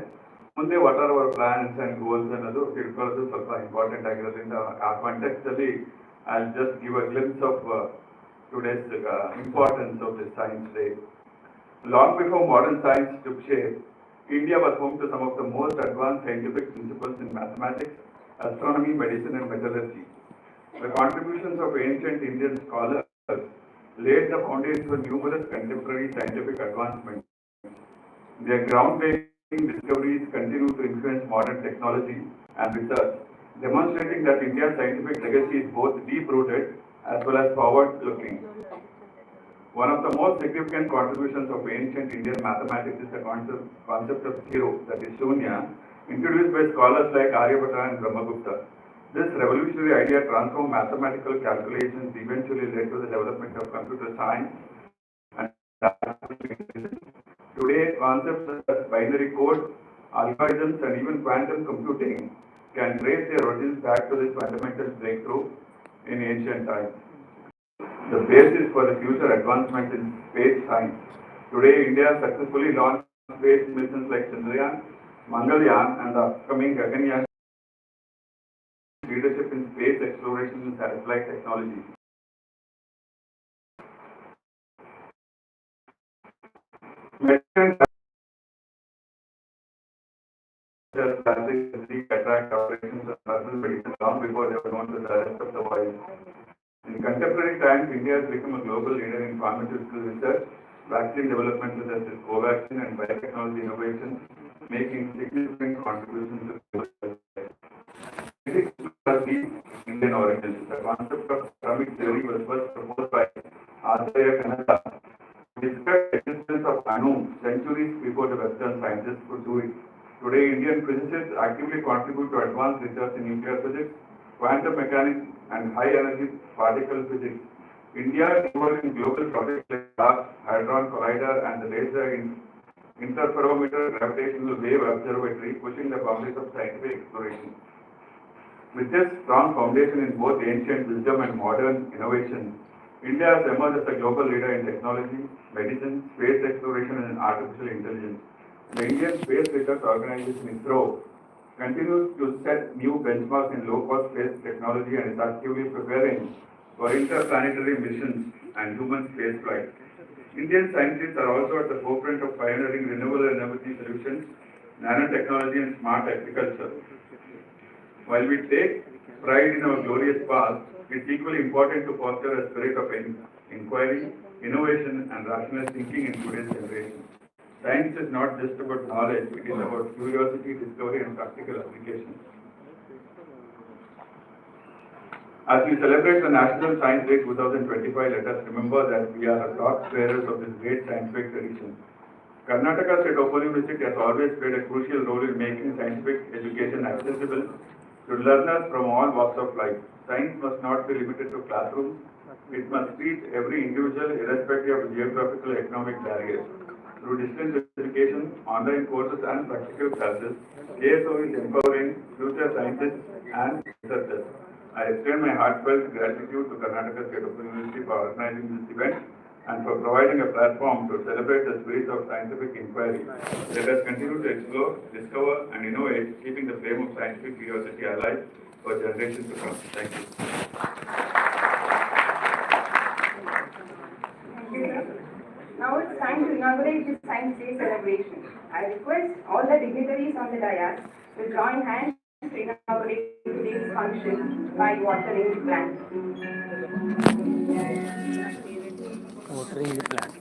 ಮುಂದೆ what are our plans and goals ಅನ್ನೋದು ತಿಳ್ಕೊಳ್ಳೋದು ಸ್ವಲ್ಪ ಇಂಪಾರ್ಟೆಂಟ್ ಆಗಿರೋದ್ರಿಂದ ಆ ಕಾಂಟೆಕ್ಸ್ಟ್ ಅಲ್ಲಿ I'll just give a glimpse of today's importance of this Science Day. Long before modern science took shape, India was home to some of the most advanced scientific principles in mathematics, astronomy, medicine and metallurgy. The contributions of ancient Indian scholars laid the foundation for numerous contemporary scientific advancements. Their groundbreaking discoveries continue to influence modern technology and research, demonstrating that India's scientific legacy is both deep-rooted as well as forward-looking. One of the most significant contributions of ancient Indian mathematics is the concept of zero, that is Shunya, introduced by scholars like Aryabhatta and Brahmagupta. This revolutionary idea transformed mathematical calculations, eventually led to the development of computer science and artificial intelligence. Today, concepts such as binary code, algorithms, and even quantum computing can trace their origins back to this fundamental breakthrough in ancient times. The basis for the future advancement in space science. Today, India successfully launched space missions like Chandrayaan, Mangalyaan, and the upcoming Gaganyaan. Leadership in space exploration and satellite technology. Cataract operations and herbal medicine long before they were known to the rest of the world. In contemporary times, India has become a global leader in pharmaceutical research, vaccine development such as Covaxin and biotechnology innovation, making significant contributions to global health. Indian origins. The concept of atomic theory was first proposed by Acharya Kanada. It described the existence of Anu centuries before the Western scientists could do it. Today, Indian physicists actively contribute to advanced research in nuclear physics, quantum mechanics, and high-energy particle physics. India is involved in global projects like Large Hadron Collider and the Laser Interferometer Gravitational Wave Observatory, pushing the boundaries of scientific exploration. With this strong foundation in both ancient wisdom and modern innovation, India has emerged as a global leader in technology, medicine, space exploration, and artificial intelligence. The Indian Space Research Organization ISRO continues to set new benchmarks in low-cost space technology and is actively preparing for interplanetary missions and human spaceflight. Indian scientists are also at the forefront of pioneering renewable energy solutions, nanotechnology, and smart agriculture. While we take pride in our glorious past, it's equally important to foster a spirit of inquiry, innovation, and rational thinking in today's generation. Science is not just about knowledge, it is about curiosity, discovery, and practical application. As we celebrate the National Science Day 2025, let us remember that we are torch bearers of this great scientific tradition. Karnataka State Open University has always played a crucial role in making scientific education accessible to learners from all walks of life. Science must not be limited to classrooms. It must reach every individual irrespective of geographical and economic barriers. Through distance education, online courses and practical classes, ASO is empowering future scientists and researchers. I extend my heartfelt gratitude to Karnataka State Open University for organizing this event and for providing a platform to celebrate the spirit of scientific inquiry. Let us continue to explore, discover, and innovate, keeping the flame of scientific curiosity alive for generations to come. Thank you. Thank you, sir. Now it's time to inaugurate the Science Day celebration. I request all the dignitaries on the dais to join hands to inaugurate today's function by watering the plant. Watering the plant.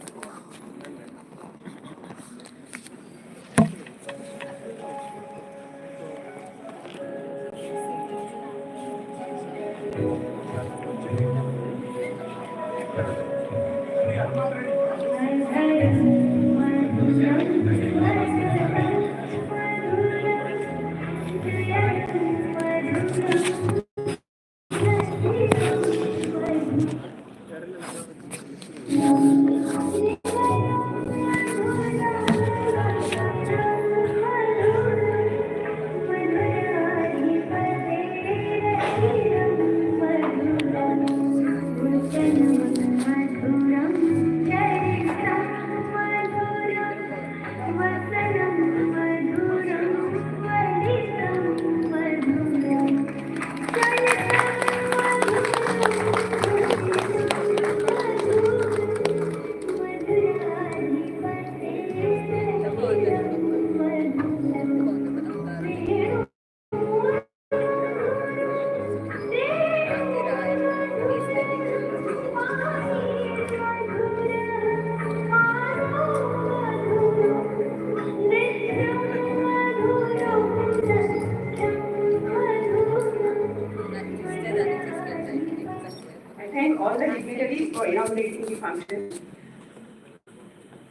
I thank all the dignitaries for inaugurating the function.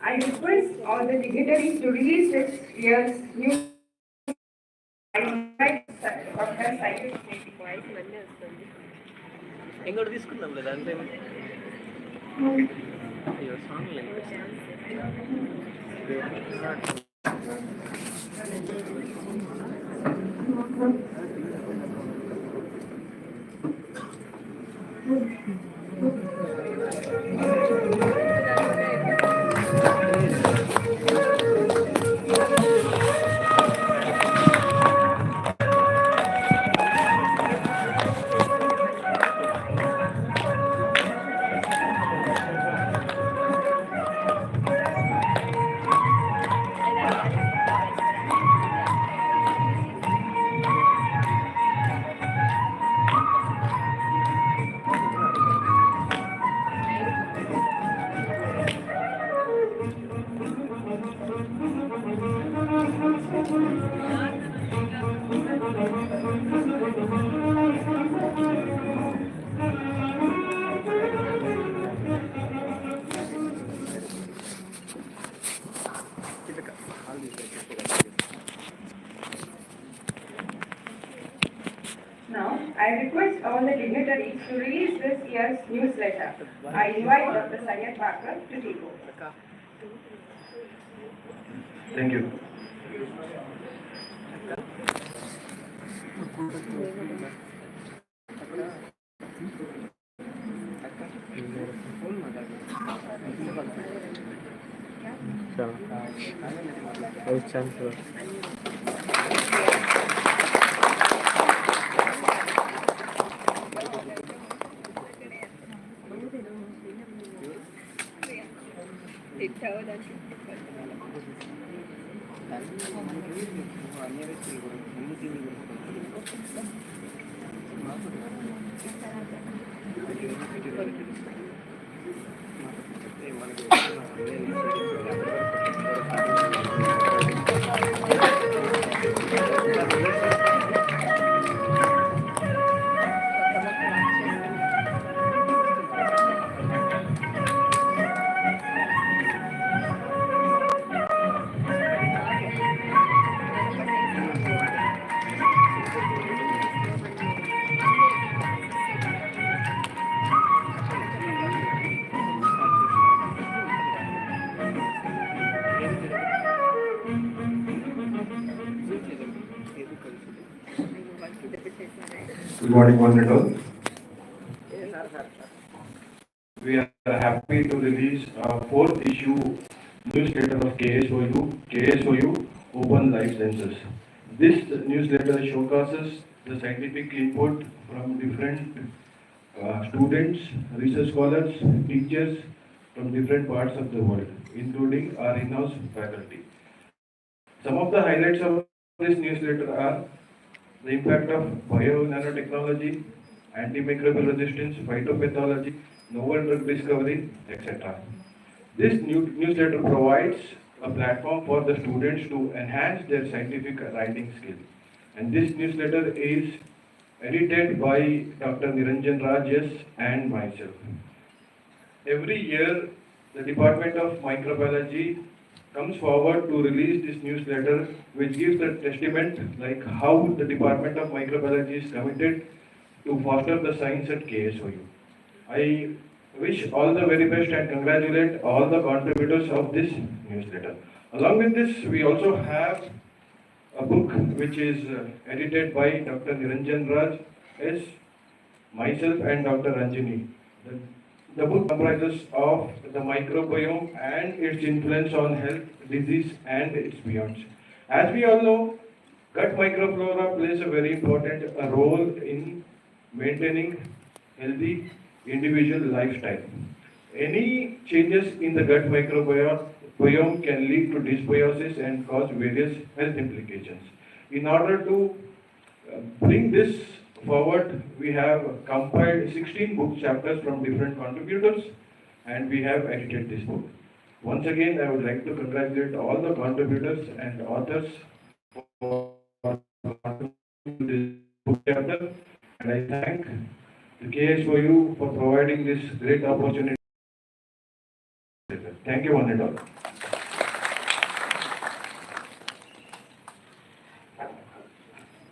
I request all the dignitaries to release this year's new. I invite Dr. Sayyid. ఇంకోటి తీసుకుందాం లేదా అంటే అయ్యో song లేదు Now, I request all the dignitaries to release this year's newsletter. I invite Dr. Sayyid Bakar to take over. Thank you. Vice Chancellor. Good morning, one and all. We are happy to release our fourth issue newsletter of KSOU Open Life Sciences. This newsletter showcases the scientific input from different students, research scholars, teachers from different parts of the world, including our in-house faculty. Some of the highlights of this newsletter are the impact of bio-nanotechnology, antimicrobial resistance, phytopathology, novel drug discovery, etc. This newsletter provides a platform for the students to enhance their scientific writing skill. And this newsletter is edited by Dr. Niranjan Rajas and myself. Every year, the Department of Microbiology comes forward to release this newsletter, which gives a testament like how the Department of Microbiology is committed to foster the science at KSOU. I wish all the very best and congratulate all the contributors of this newsletter. Along with this, we also have a book which is edited by Dr. Niranjan Raj S, myself and Dr. Ranjini. The book comprises of the microbiome and its influence on health, disease and its beyond. As we all know, gut microflora plays a very important role in maintaining healthy individual lifestyle. Any changes in the gut microbiome can lead to dysbiosis and cause various health implications. In order to bring this forward, we have compiled 16 book chapters from different contributors and we have edited this book. Once again, I would like to congratulate all the contributors and authors for this book chapter, and I thank the KSOU for providing this great opportunity. Thank you, one and all.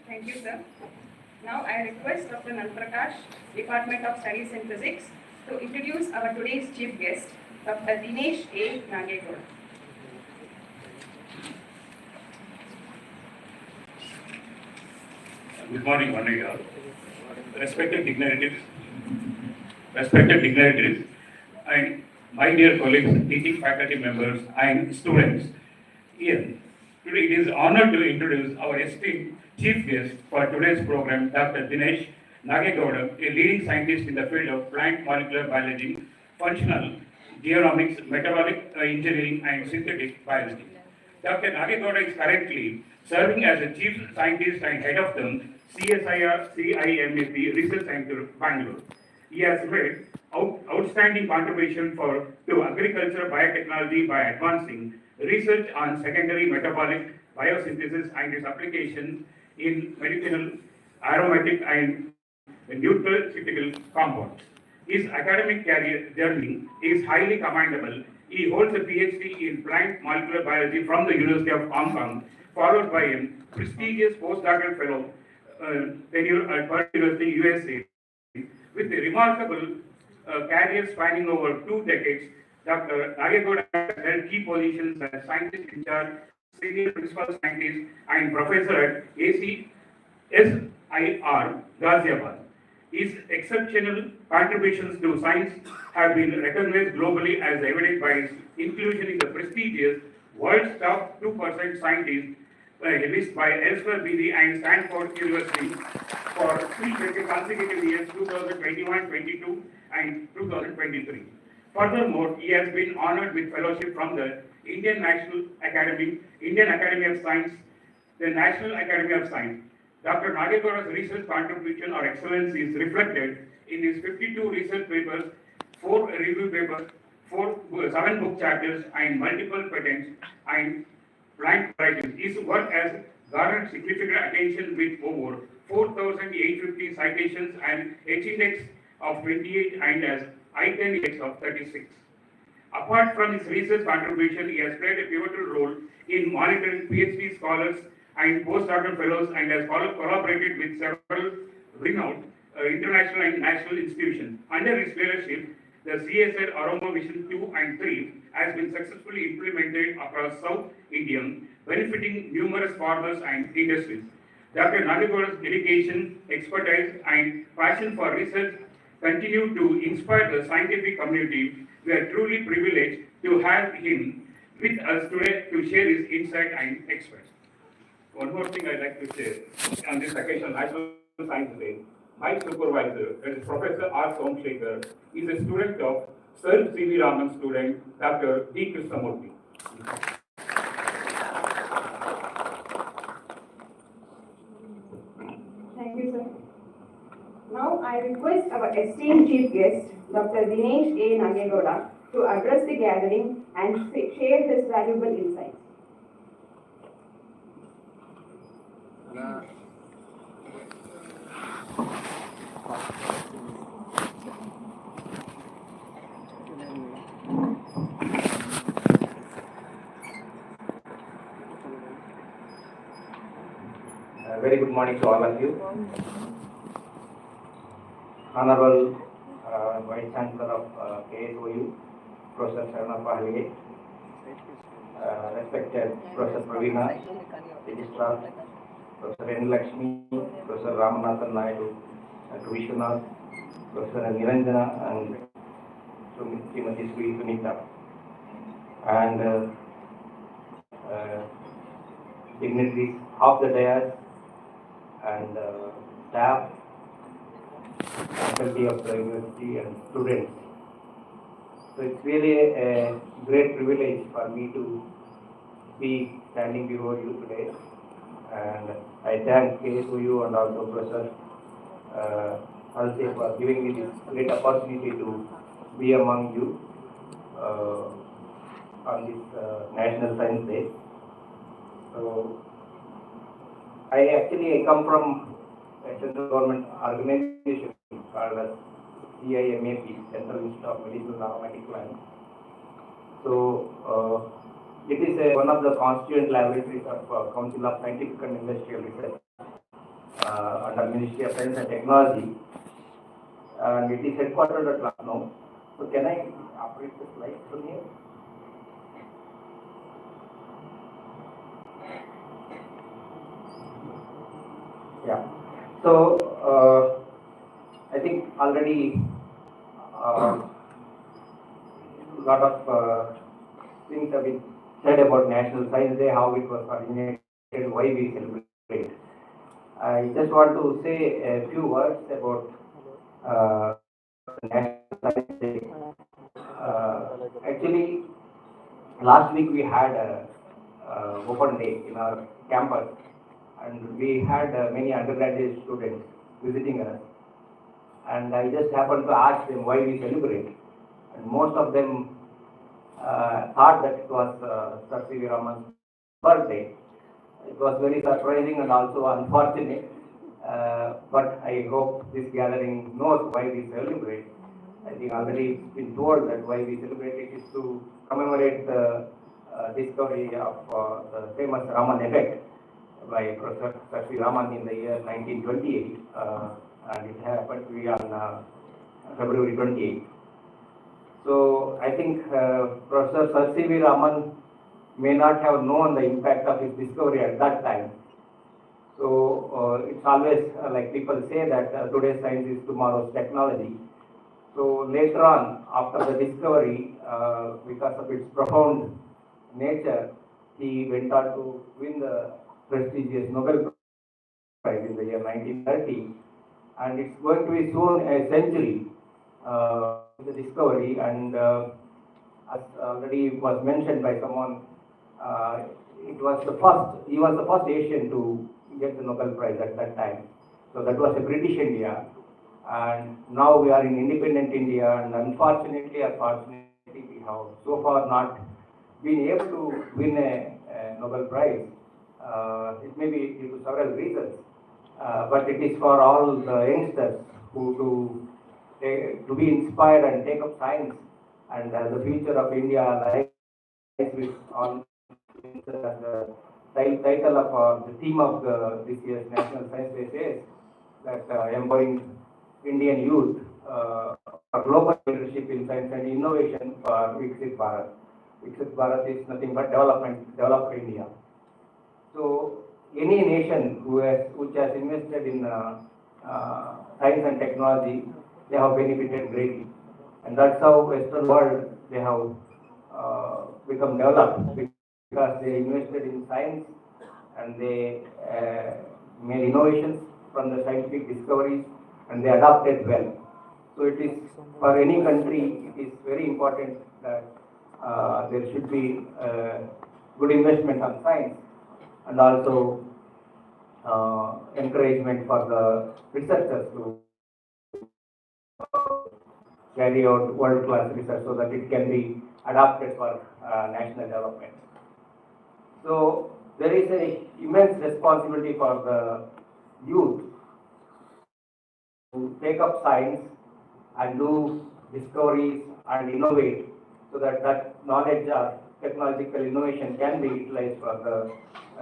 Thank you, sir. Now I request Dr. Nanprakash, Department of Studies in Physics, to introduce our today's chief guest, Dr. Dinesh A. Nagegoda. Good morning, one and all. Respected dignitaries, and my dear colleagues, teaching faculty members, and students. Here, today it is honor to introduce our esteemed chief guest for today's program, Dr. Dinesh Nagegoda, a leading scientist in the field of plant molecular biology, functional genomics, metabolic engineering, and synthetic biology. Dr. Nagegoda is currently serving as a chief scientist and head of the CSIR CIMAP Research Center, Bangalore. He has made outstanding contribution to agriculture biotechnology by advancing research on secondary metabolic biosynthesis and its application in medicinal, aromatic, and nutraceutical compounds. His academic career journey is highly commendable. He holds a PhD in plant molecular biology from the University of Hong Kong, followed by a prestigious postdoctoral fellow tenure at Purdue University, USA. With a remarkable career spanning over 2 decades, Dr. Nagegoda has held key positions as scientist in charge, senior principal scientist, and professor at ACSIR, Ghaziabad. His exceptional contributions to science have been recognized globally as evident by his inclusion in the prestigious world's top 2% scientists released by Elsewhere and Stanford University for 3 consecutive years, 2021, 22, and 2023. Furthermore, he has been honored with fellowship from the Indian National Academy, Indian Academy of Science, the National Academy of Science. Dr. Nagegora's research contribution or excellence is reflected in his 52 research papers, 4 review papers, 7 book chapters, and multiple patents and plant varieties. His work has garnered significant attention with over 4,850 citations and H-index of 28 and as I-10 index of 36. Apart from his research contribution, he has played a pivotal role in monitoring PhD scholars and postdoctoral fellows and has collaborated with several renowned international and national institutions. Under his leadership, the CSL Aroma Vision 2 and 3 has been successfully implemented across South India, benefiting numerous farmers and industries. Dr. Nagegora's dedication, expertise, and passion for research continue to inspire the scientific community. We are truly privileged to have him with us today to share his insight and expertise. One more thing I'd like to share on this occasion, National Science Day. My supervisor, that is Professor R. Somshekhar, is a student of Sir C.V. Raman student, Dr. D. Krishnamurthy. Thank you, sir. Now I request our esteemed chief guest, Dr. Dinesh A. Nagegoda, to address the gathering and share his valuable insights. Very good morning to all of you. Honorable Vice Chancellor of KSOU, Professor Sharanappa Halge, respected Professor Pravina, Registrar, Professor N. Lakshmi, Professor Ramanathan Naidu, Dr. Vishwanath, Professor Niranjana, and Srimati Sri Sunita, and dignitaries of the dais and staff, faculty of the university, and students. So it's really a great privilege for me to be standing before you today, and I thank KSOU and also Professor Halse for giving me this great opportunity to be among you on this National Science Day. So I come from a central government organization called as CIMAP, Central Institute of Medicinal and Aromatic Plants. So it is one of the constituent laboratories of Council of Scientific and Industrial Research under Ministry of Science and Technology, and it is headquartered at Lucknow. So can I operate the slide from here? Yeah. So I think already a lot of things have been said about National Science Day, how it was originated, why we celebrate. I just want to say a few words about National Science Day. Actually, last week we had a open day in our campus, and we had many undergraduate students visiting us, and I just happened to ask them why we celebrate, and most of them thought that it was Sir C.V. Raman's birthday. It was very surprising and also unfortunate, but I hope this gathering knows why we celebrate. I think already it's been told that why we celebrate it is to commemorate the discovery of the famous Raman effect by Professor Sir C. Raman in the year 1928, and it happened to be on February 28. So I think Professor Sir C. V. Raman may not have known the impact of his discovery at that time. So it's always like people say that today's science is tomorrow's technology. So later on, after the discovery, because of its profound nature, he went on to win the prestigious Nobel Prize in the year 1930, and it's going to be soon a century the discovery, and as already was mentioned by someone, he was the first Asian to get the Nobel Prize at that time. So that was a British India, and now we are in independent India, and unfortunately or fortunately, we have so far not been able to win a Nobel Prize. It may be due to several reasons, but it is for all the youngsters who to be inspired and take up science, and the future of India lies with all the title of the theme of this year's National Science Day says that empowering Indian youth for global leadership in science and innovation for Viksit Bharat. Viksit Bharat is nothing but developed India. So any nation which has invested in science and technology, they have benefited greatly, and that's how Western world they have become developed, because they invested in science and they made innovations from the scientific discoveries, and they adapted well. So it is for any country, it is very important that there should be good investment on science, and also encouragement for the researchers to carry out world-class research so that it can be adapted for national development. So there is an immense responsibility for the youth to take up science and do discoveries and innovate, so that knowledge or technological innovation can be utilized for the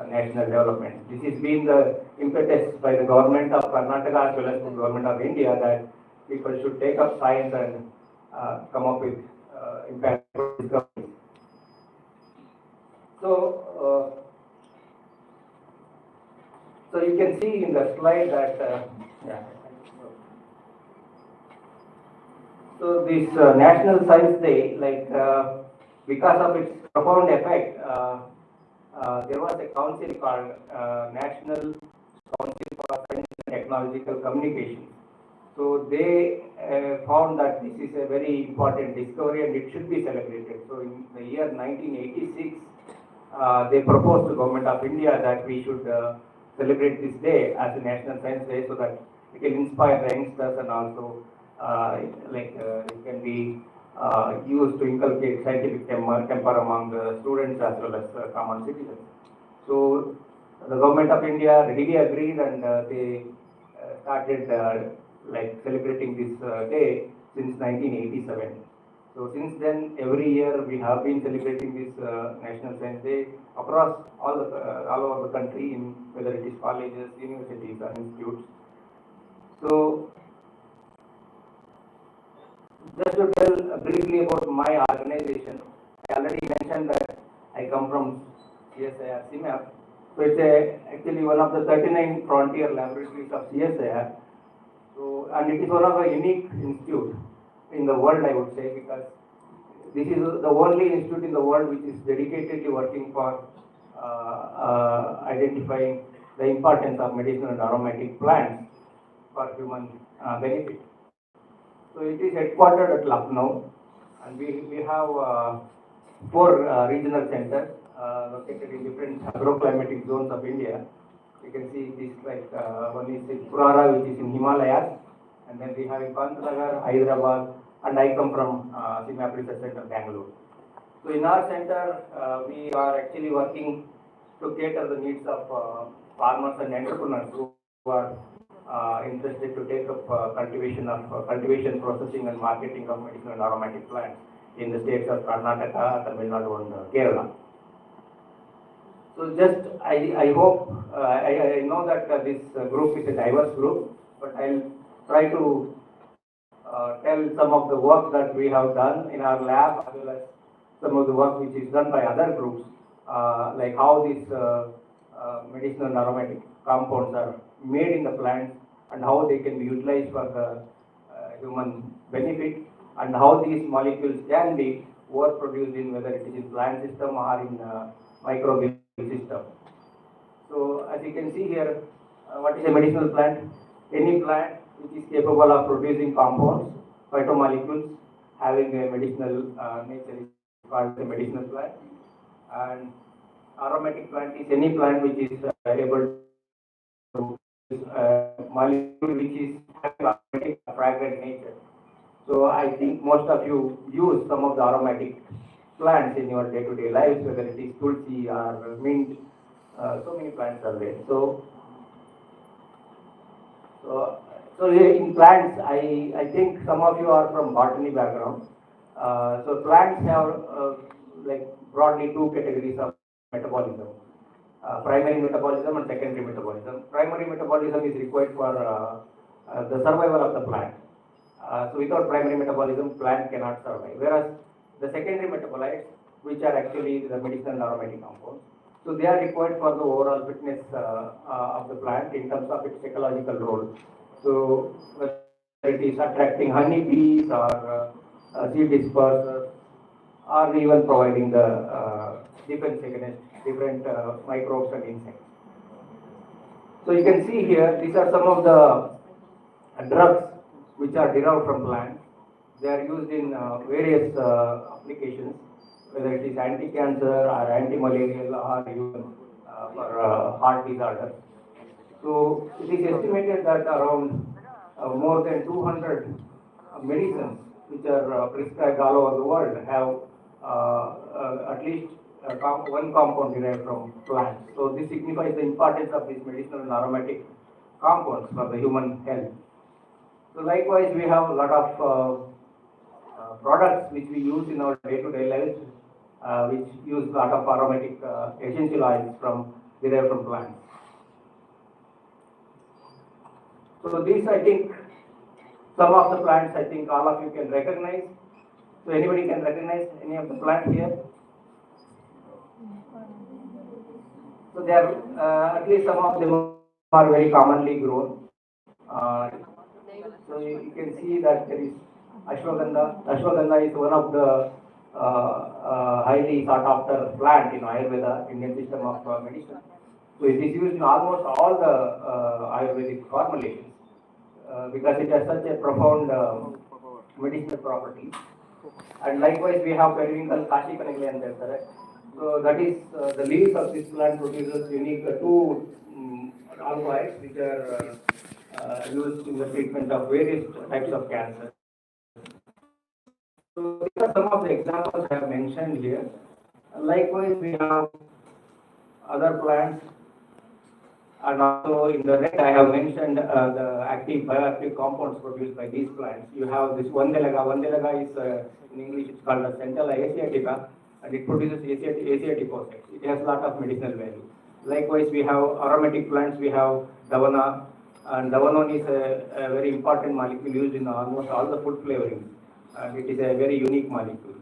national development. This has been the impetus by the government of Karnataka as well as the government of India, that people should take up science and come up with impactful discoveries. So you can see in the slide that so this National Science Day, because of its profound effect, there was a council called National Council for Science and Technological Communication. So they found that this is a very important discovery and it should be celebrated. So in the year 1986, they proposed to the Government of India that we should celebrate this day as a National Science Day, so that it can inspire the youngsters, and also it can be used to inculcate scientific temper among the students as well as common citizens. So the Government of India readily agreed, and they started celebrating this day since 1987. So since then, every year we have been celebrating this National Science Day across all over the country, in whether it is colleges, universities, or institutes. So just to tell briefly about my organization, I already mentioned that I come from CSIR CMAP. So it's actually one of the 39 frontier laboratories of CSIR. So, and it is one of the unique institutes in the world, I would say, because this is the only institute in the world which is dedicatedly working for identifying the importance of medicinal and aromatic plants for human benefit. So it is headquartered at Lucknow, and we have 4 regional centers located in different agroclimatic zones of India. You can see this one is in Purara, which is in Himalayas, and then we have in Karnataka, Hyderabad, and I come from CMAP Research Center, Bangalore. So in our center, we are actually working to cater the needs of farmers and entrepreneurs who are interested to take up cultivation, processing, and marketing of medicinal and aromatic plants in the states of Karnataka, Tamil Nadu, and Kerala. So just I hope I know that this group is a diverse group, but I'll try to tell some of the work that we have done in our lab, as well as some of the work which is done by other groups, like how these medicinal and aromatic compounds are made in the plants, and how they can be utilized for the human benefit, and how these molecules can be overproduced in, whether it is in plant system or in microbial system. So as you can see here, what is a medicinal plant? Any plant which is capable of producing compounds, phytomolecules, having a medicinal nature is called a medicinal plant. And aromatic plant is any plant which is able to molecule which is having aromatic fragrant nature. So I think most of you use some of the aromatic plants in your day-to-day lives, whether it is tulsi or mint. So many plants are there. So in plants, I think some of you are from botany background. So plants have like broadly two categories of metabolism. Primary metabolism and secondary metabolism. Primary metabolism is required for the survival of the plant. So without primary metabolism, plant cannot survive. Whereas the secondary metabolites, which are actually the medicinal and aromatic compounds, so they are required for the overall fitness of the plant in terms of its ecological role. So whether it is attracting honeybees or seed dispersers, or even providing the defense against different microbes and insects. So you can see here, these are some of the drugs which are derived from plants. They are used in various applications, whether it is anti-cancer or anti-malarial or even for heart disorders. So it is estimated that around more than 200 medicines which are prescribed all over the world have at least one compound derived from plants. So this signifies the importance of these medicinal and aromatic compounds for the human health. So likewise, we have a lot of products which we use in our day-to-day lives, which use a lot of aromatic essential oils derived from plants. So these, I think, some of the plants, I think all of you can recognize. So anybody can recognize any of the plants here? So they are, at least some of them are very commonly grown. So you can see that there is ashwagandha. Ashwagandha is one of the highly sought after plant in Ayurveda, Indian system of medicine. So it is used in almost all the Ayurvedic formulations because it has such a profound medicinal property. And likewise, we have periwinkle kashi kanagli, correct? So that is the leaves of this plant produces unique two alkaloids which are used in the treatment of various types of cancer. So these are some of the examples I have mentioned here. Likewise, we have other plants, and also in the red I have mentioned the bioactive compounds produced by these plants. You have this Vandelaga. Vandelaga is in English it's called as Centella asiatica, and it produces asiaticosex. It has a lot of medicinal value. Likewise, we have aromatic plants. We have davana, and davanone is a very important molecule used in almost all the food flavorings, and it is a very unique molecule.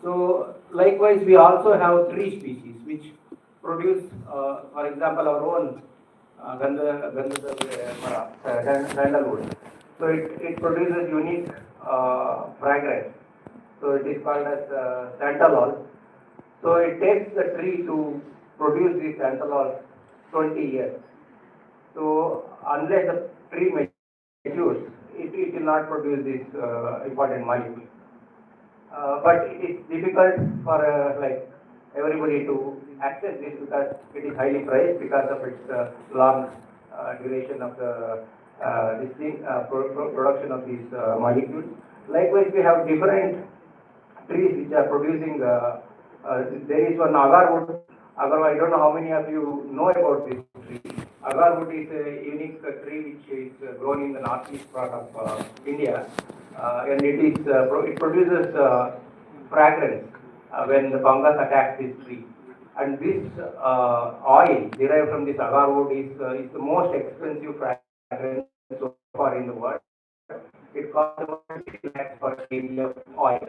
So likewise, we also have tree species which produce, for example, our own sandalwood. So it produces unique fragrance. So it is called as santalol. So it takes the tree to produce this santalol 20 years. So unless the tree matures, it will not produce this important molecule. But it is difficult for like everybody to access this because it is highly priced because of its long duration of the production of these molecules. Likewise, we have different trees which are producing. There is one agarwood. Agar, I don't know how many of you know about this tree. Agarwood is a unique tree which is grown in the northeast part of India, and it produces fragrance when the fungus attacks this tree. And this oil derived from this agarwood is the most expensive fragrance so far in the world. It costs about 50 lakhs per kg of oil.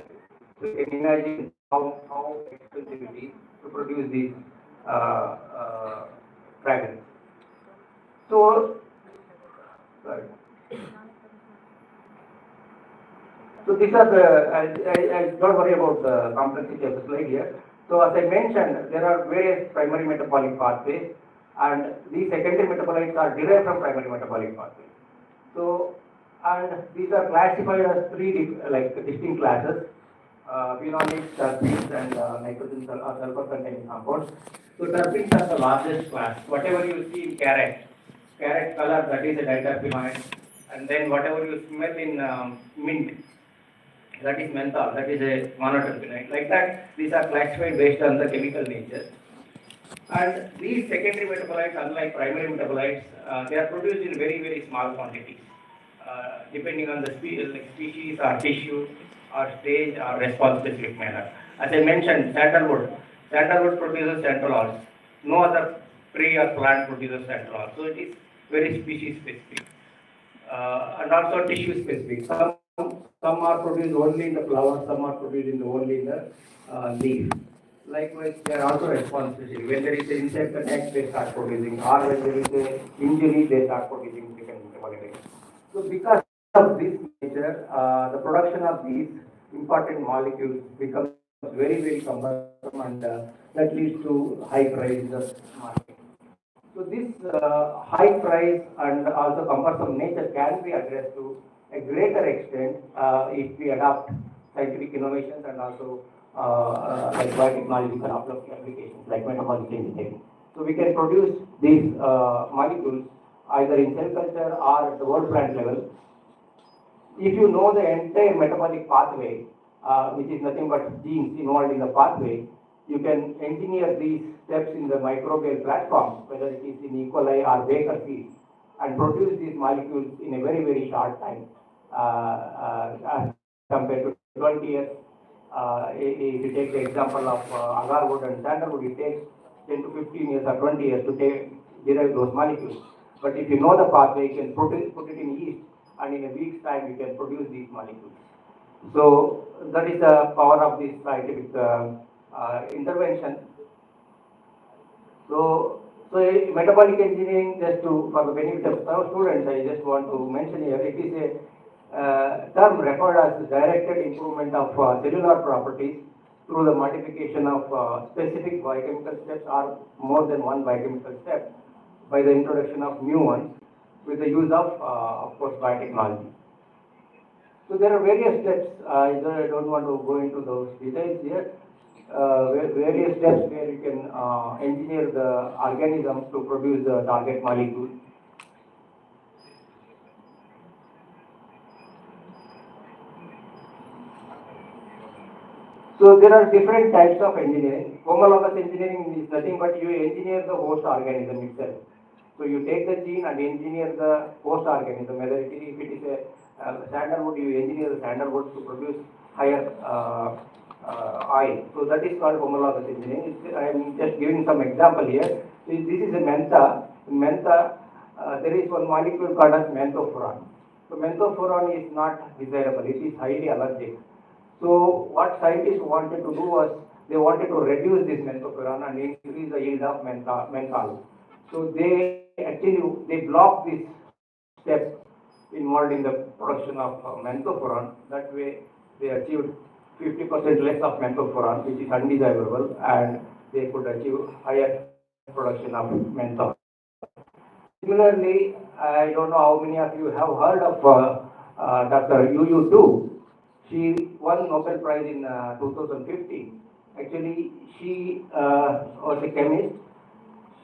So you can imagine how expensive it is to produce this fragrance. So, sorry. So these are the, I don't worry about the complexity of the slide here. So as I mentioned, there are various primary metabolic pathways, and these secondary metabolites are derived from primary metabolic pathways. So, and these are classified as three distinct classes: phenolics, terpenes, and nitrogen sulfur-containing compounds. So terpenes are the largest class. Whatever you see in carrot color, that is a diterpenoid, and then whatever you smell in mint, that is menthol, that is a monoterpenoid. Like that, these are classified based on the chemical nature. And these secondary metabolites, unlike primary metabolites, they are produced in very, very small quantities, depending on the species or tissue or stage or response specific manner. As I mentioned, sandalwood produces centralols. No other tree or plant produces centralols. So it is very species specific and also tissue specific. Some are produced only in the flower, some are produced only in the leaf. Likewise, they are also response specific. When there is an insect attack, they start producing, or when there is an injury, they start producing different metabolic agents. So because of this nature, the production of these important molecules becomes very, very cumbersome, and that leads to high price in the market. So this high price and also cumbersome nature can be addressed to a greater extent if we adopt scientific innovations and also like biotechnological applications like metabolic engineering. So we can produce these molecules either in cell culture or at the whole plant level. If you know the entire metabolic pathway, which is nothing but genes involved in the pathway, you can engineer these steps in the microbial platform, whether it is in E. coli or Baker seeds, and produce these molecules in a very, very short time compared to 20 years. If you take the example of agarwood and sandalwood, it takes 10 to 15 years or 20 years to derive those molecules. But if you know the pathway, you can put it in yeast, and in a week's time you can produce these molecules. So that is the power of this scientific intervention. So metabolic engineering, just for the benefit of some students, I just want to mention here, it is a term referred as directed improvement of cellular properties through the modification of specific biochemical steps or more than one biochemical step by the introduction of new ones with the use of course, biotechnology. So there are various steps. I don't want to go into those details here. Various steps where you can engineer the organism to produce the target molecule. So there are different types of engineering. Homologous engineering is nothing but you engineer the host organism itself. So you take the gene and engineer the host organism. Whether if it is a sandalwood, you engineer the sandalwood to produce higher oil. So that is called homologous engineering. I am just giving some example here. This is a mentha. In mentha, there is one molecule called as menthofuran. So menthofuran is not desirable. It is highly allergic. So what scientists wanted to do was they wanted to reduce this menthofuran and increase the yield of menthol. So they block this step involved in the production of menthofuran. That way they achieved 50% less of menthofuran, which is undesirable, and they could achieve higher production of menthol. Similarly, I don't know how many of you have heard of Dr. Yu. She won Nobel Prize in 2015. Actually, she was a chemist.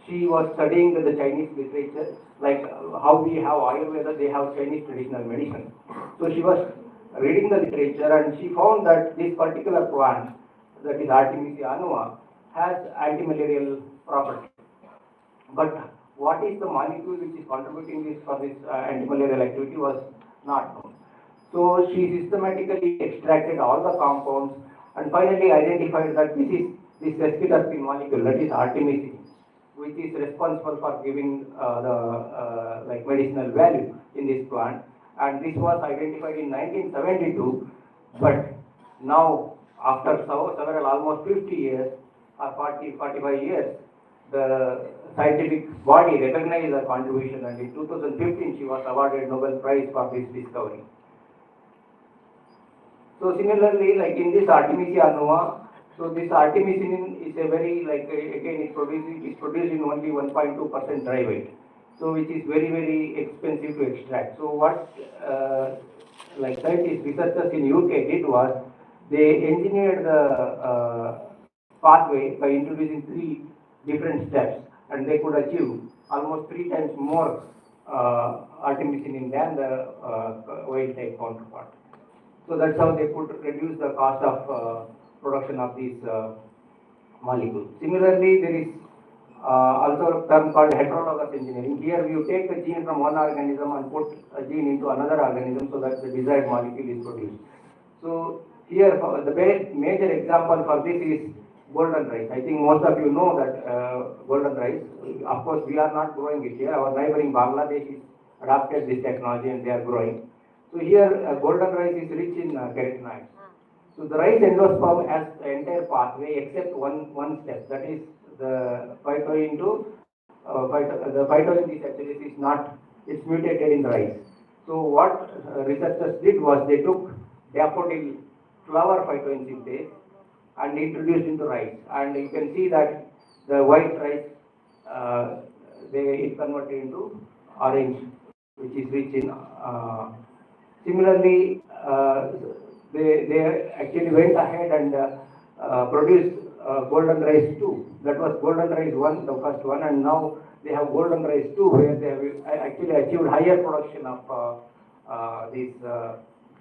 She was studying the Chinese literature, like how we have Ayurveda, they have Chinese traditional medicine. So she was reading the literature and she found that this particular plant, that is Artemisia annua, has antimalarial properties. But what is the molecule which is contributing this for this antimalarial activity was not known. So she systematically extracted all the compounds and finally identified that this is this sesquiterpene molecule, that is artemisinin, which is responsible for giving the like medicinal value in this plant. And this was identified in 1972, but now after several almost 50 years or 45 years, the scientific body recognized her contribution, and in 2015 she was awarded Nobel Prize for this discovery. So similarly, like in this Artemisia annua, so this artemisinin is a very again it's produced in only 1.2% dry weight, so which is very expensive to extract. So what scientists researchers in UK did was they engineered the pathway by introducing three different steps, and they could achieve almost 3 times more artemisinin than the wild type counterpart. So that's how they could reduce the cost of production of these molecules. Similarly, there is also a term called heterologous engineering. Here you take a gene from one organism and put a gene into another organism so that the desired molecule is produced. So here the major example for this is golden rice. I think most of you know that golden rice. Of course, we are not growing it here. Our neighboring Bangladesh has adopted this technology and they are growing. So here golden rice is rich in carotenoids. So the rice endosperm has the entire pathway except one step, that is the phytoin to the phytoin desaturase is not, it's mutated in the rice. So what researchers did was they took daffodil flower phytoin synthase and introduced into rice, and you can see that the white rice it converted into orange, which is rich in. Similarly, they actually went ahead and produced golden rice 2. That was golden rice 1, the first one, and now they have golden rice 2, where they have actually achieved higher production of these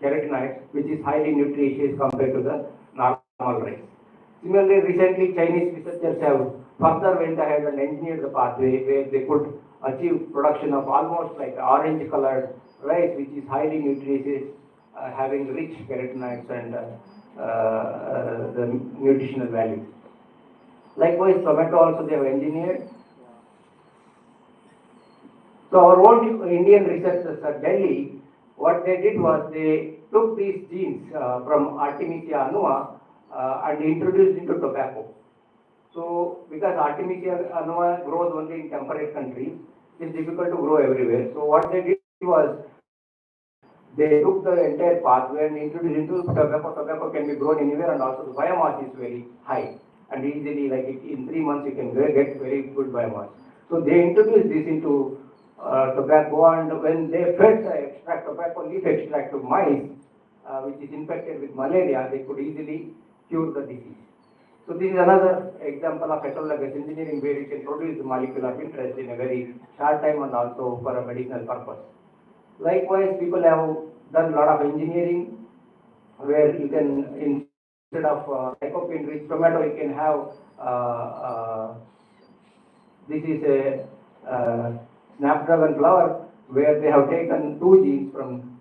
carotenoids, which is highly nutritious compared to the normal rice. Similarly, recently Chinese researchers have further went ahead and engineered the pathway where they could achieve production of almost like orange colored rice, which is highly nutritious, having rich carotenoids and the nutritional value. Likewise, tomato also they have engineered. So our own Indian researchers at Delhi, what they did was they took these genes from Artemisia annua and introduced into tobacco. So because Artemisia annua grows only in temperate countries, it's difficult to grow everywhere. So what they did was they took the entire pathway and introduced into tobacco. Tobacco can be grown anywhere, and also the biomass is very high, and easily, like in 3 months, you can get very good biomass. So they introduced this into tobacco, and when they fed the extract, tobacco leaf extract to mice, which is infected with malaria, they could easily cure the disease. So this is another example of heterologous engineering where you can produce the molecule of interest in a very short time and also for a medicinal purpose. Likewise, people have done a lot of engineering where you can, instead of lycopene rich tomato, you can have this is a snapdragon flower where they have taken two genes from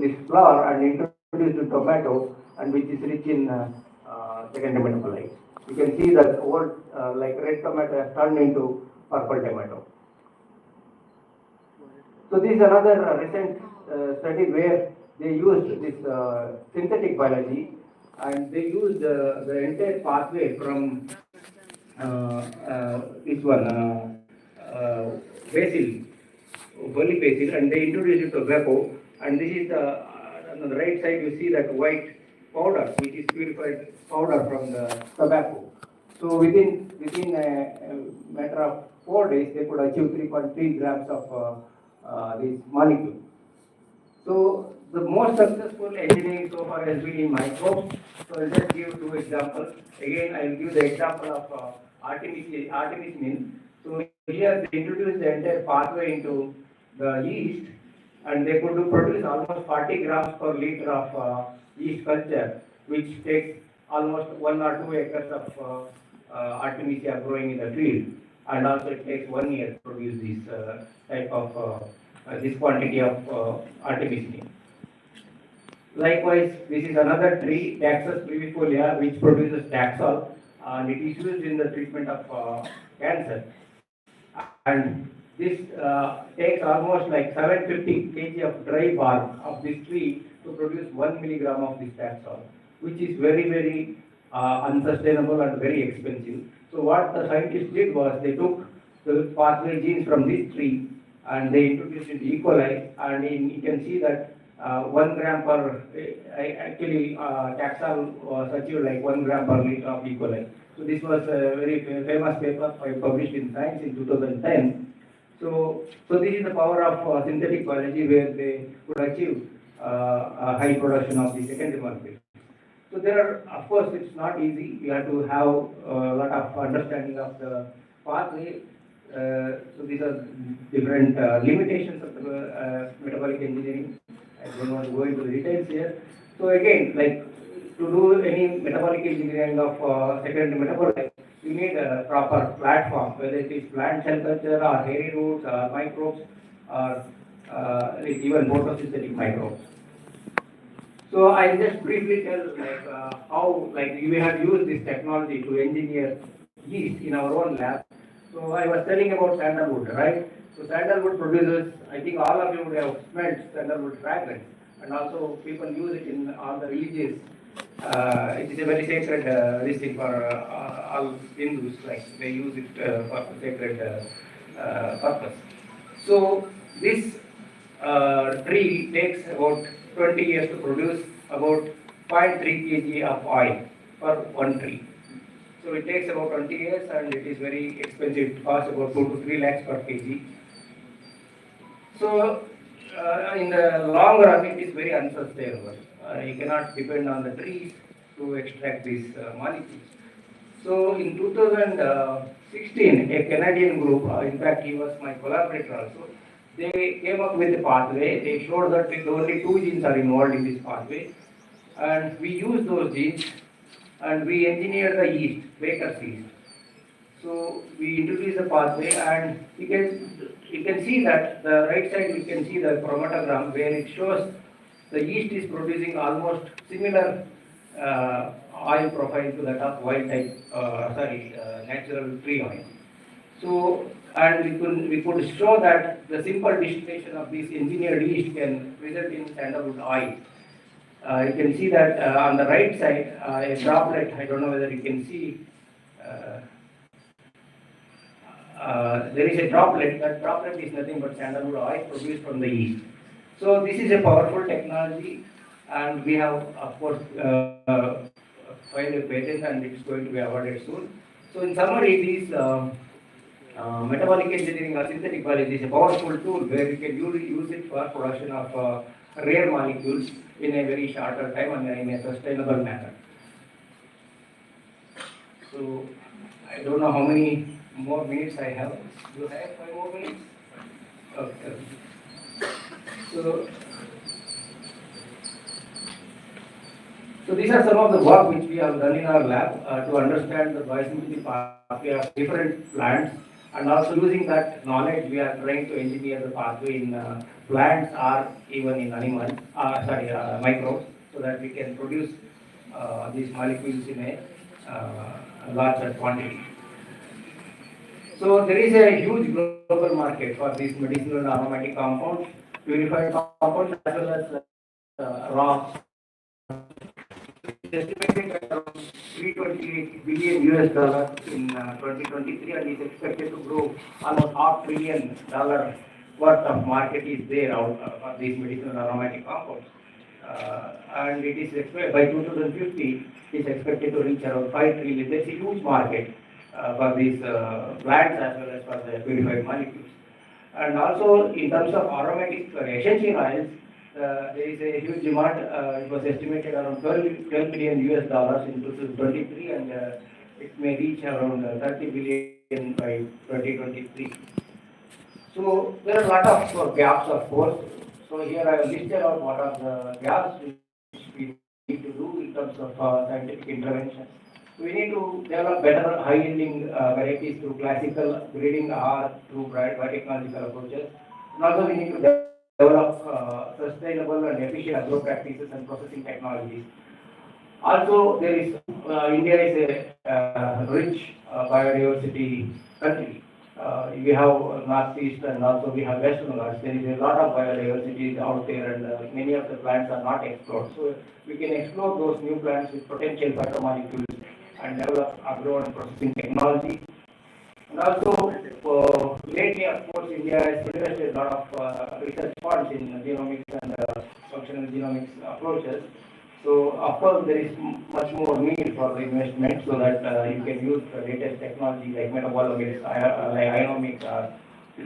this flower and introduced to tomato, and which is rich in secondary metabolites. You can see that old like red tomato has turned into purple tomato. So this is another recent study where they used this synthetic biology, and they used the entire pathway from this one basil, holy basil, and they introduced it to tobacco. And this is on the right side you see that white powder, which is purified powder from the tobacco. So within a matter of 4 days, they could achieve 3.3 grams of this molecule. So the most successful engineering so far has been in microbes. So I'll just give 2 examples. Again, I'll give the example of artemisinin. So here they introduced the entire pathway into the yeast, and they could produce almost 40 grams per liter of yeast culture, which takes almost 1 or 2 acres of Artemisia growing in the field, and also it takes 1 year to produce this type of this quantity of artemisinin. Likewise, this is another tree, Taxus brevifolia, which produces Taxol, and it is used in the treatment of cancer. And this takes almost like 750 kg of dry bark of this tree to produce 1 milligram of this Taxol, which is very unsustainable and very expensive. So what the scientists did was they took the pathway genes from this tree and they introduced it E. coli, and you can see that 1 gram per, actually Taxol was achieved like 1 gram per liter of E. coli. So this was a very famous paper published in Science in 2010. So this is the power of synthetic biology where they could achieve a high production of the secondary molecule. So there are, of course, it's not easy. You have to have a lot of understanding of the pathway. So these are different limitations of the metabolic engineering. I don't want to go into the details here. So again, like to do any metabolic engineering of secondary metabolite, you need a proper platform, whether it is plant cell culture or hairy roots or microbes or like even photosynthetic microbes. So I'll just briefly tell like how like we have used this technology to engineer yeast in our own lab. So I was telling about sandalwood, right? So sandalwood produces, I think all of you would have smelled sandalwood fragrance, and also people use it in all the religious. It is a very sacred this thing for all Hindus, like they use it for sacred purpose. So this tree takes about 20 years to produce about 0.3 kg of oil for one tree. So it takes about 20 years and it is very expensive. It costs about 2 to 3 lakhs per kg. So in the long run, it is very unsustainable. You cannot depend on the trees to extract these molecules. So in 2016, a Canadian group, in fact he was my collaborator also, they came up with a pathway. They showed that only 2 genes are involved in this pathway, and we used those genes and we engineered the yeast, baker's yeast. So we introduced the pathway, and you can see that the right side you can see the chromatogram where it shows the yeast is producing almost similar oil profile to that of wild type, natural tree oil. So, and we could show that the simple distillation of this engineered yeast can result in sandalwood oil. You can see that on the right side, a droplet, I don't know whether you can see, there is a droplet. That droplet is nothing but sandalwood oil produced from the yeast. So this is a powerful technology, and we have, of course, filed a patent, and it's going to be awarded soon. So in summary, these metabolic engineering or synthetic biology is a powerful tool where we can use it for production of rare molecules in a very shorter time and in a sustainable manner. So I don't know how many more minutes I have. Do you have 5 more minutes? Okay. So these are some of the work which we have done in our lab to understand the biosynthetic pathway of different plants, and also using that knowledge we are trying to engineer the pathway in plants or even in animals, microbes, so that we can produce these molecules in a larger quantity. So there is a huge global market for these medicinal and aromatic compounds, purified compounds, as well as raw. It's estimated at around $328 billion in 2023, and is expected to grow almost $500 billion worth of market is there out for these medicinal aromatic compounds. And it is expected by 2050, it is expected to reach around 5 trillion. There's a huge market for these plants as well as for the purified molecules. And also in terms of aromatic essential oils, there is a huge demand. It was estimated around $12 billion in 2023, and it may reach around 30 billion by 2023. So there are a lot of gaps, of course. So here I have listed out what are the gaps which we need to do in terms of scientific intervention. We need to develop better high-yielding varieties through classical breeding or through biotechnological approaches. And also we need to develop sustainable and efficient agro practices and processing technologies. Also, there is India is a rich biodiversity country. We have northeast and also we have western Ghats. There is a lot of biodiversity out there, and many of the plants are not explored. So we can explore those new plants with potential phytomolecules and develop agro and processing technology. And also, lately, of course, India has invested a lot of research funds in genomics and functional genomics approaches. So, of course, there is much more need for the investment so that you can use the latest technology like metabolomics, like ionomics,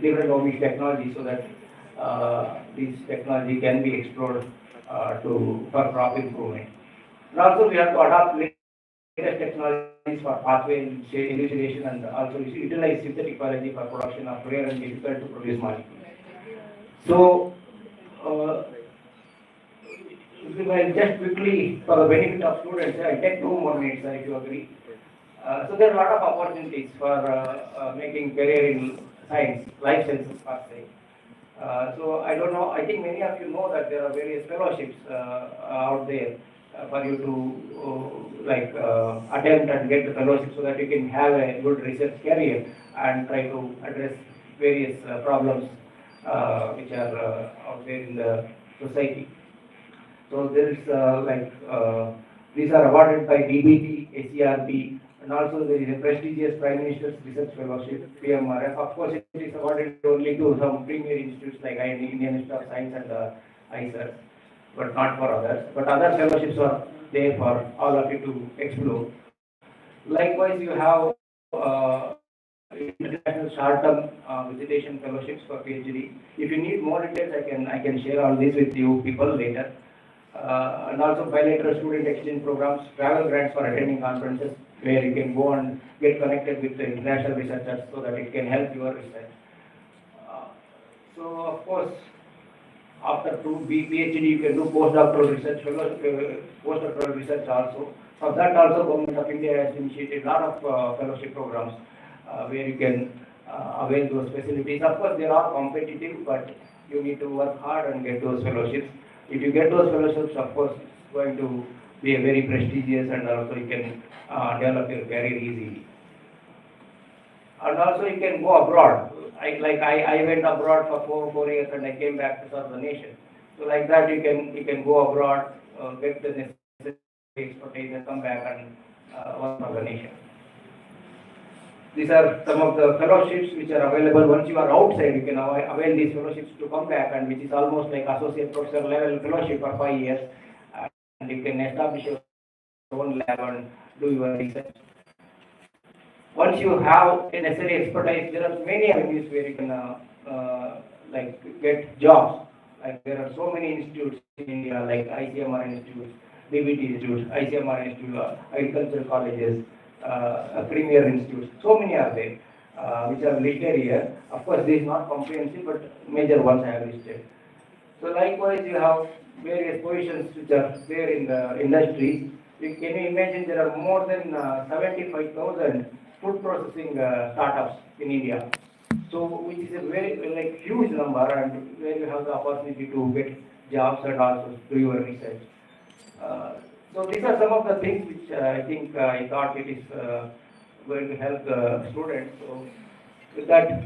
different omics technology so that this technology can be explored for crop improvement. And also, we have to adopt latest technologies for pathway elucidation and also utilize synthetic biology for production of rare and difficult to produce molecules. So, just quickly, for the benefit of students, I take 2 more minutes if you agree. So there are a lot of opportunities for making career in science, life sciences per se. So I don't know, I think many of you know that there are various fellowships out there for you to attempt and get the fellowship so that you can have a good research career and try to address various problems which are out there in the society. So there is these are awarded by DBT, ACRB, and also there is a prestigious Prime Minister's Research Fellowship, PMRF. Of course, it is awarded only to some premier institutes like Indian Institute of Science and ISER, but not for others. But other fellowships are there for all of you to explore. Likewise, you have international short-term visitation fellowships for PhD. If you need more details, I can share all this with you people later. And also bilateral student exchange programs, travel grants for attending conferences where you can go and get connected with the international researchers so that it can help your research. So of course, after PhD you can do postdoctoral research, postdoctoral research also. For that also Government of India has initiated a lot of fellowship programs where you can avail those facilities. Of course, they are competitive, but you need to work hard and get those fellowships. If you get those fellowships, of course, it's going to be a very prestigious and also you can develop your career easily. And also you can go abroad. I went abroad for 4 years and I came back to serve the nation. So like that you can go abroad, get the necessary expertise and come back and work for the nation. These are some of the fellowships which are available. Once you are outside, you can avail these fellowships to come back, and which is almost like associate professor level fellowship for 5 years. And you can establish your own lab and do your research. Once you have a necessary expertise, there are many avenues where you can get jobs. Like there are so many institutes in India, like ICMR institutes, DBT institutes, ICMR institutes, agricultural colleges, premier institutes. So many are there, which are listed here. Of course, this is not comprehensive, but major ones I have listed. So likewise, you have various positions which are there in the industry. Can you imagine there are more than 75,000 food processing startups in India. So which is a very huge number, and where you have the opportunity to get jobs and also do your research. So these are some of the things which I think I thought it is going to help the students. So with that,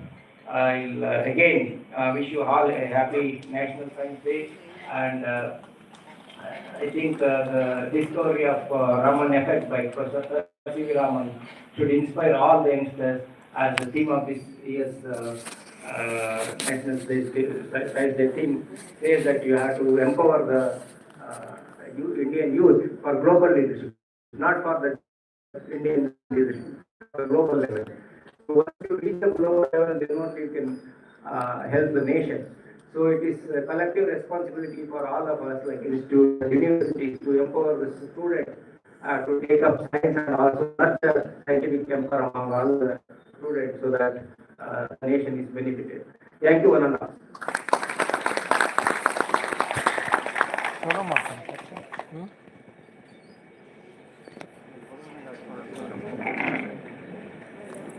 I'll again wish you all a happy National Science Day, and I think the discovery of Raman effect by Professor C.V. Raman should inspire all the youngsters, as the theme of this year's National Science Day theme says that you have to empower the Indian youth for global leadership, not for the Indian leadership, for global level. So once you reach the global level, then only you can help the nation. So it is a collective responsibility for all of us, like institutes, universities, to empower the students to take up science and also nurture scientific temper among all the students so that the nation is benefited. Thank you, one and all.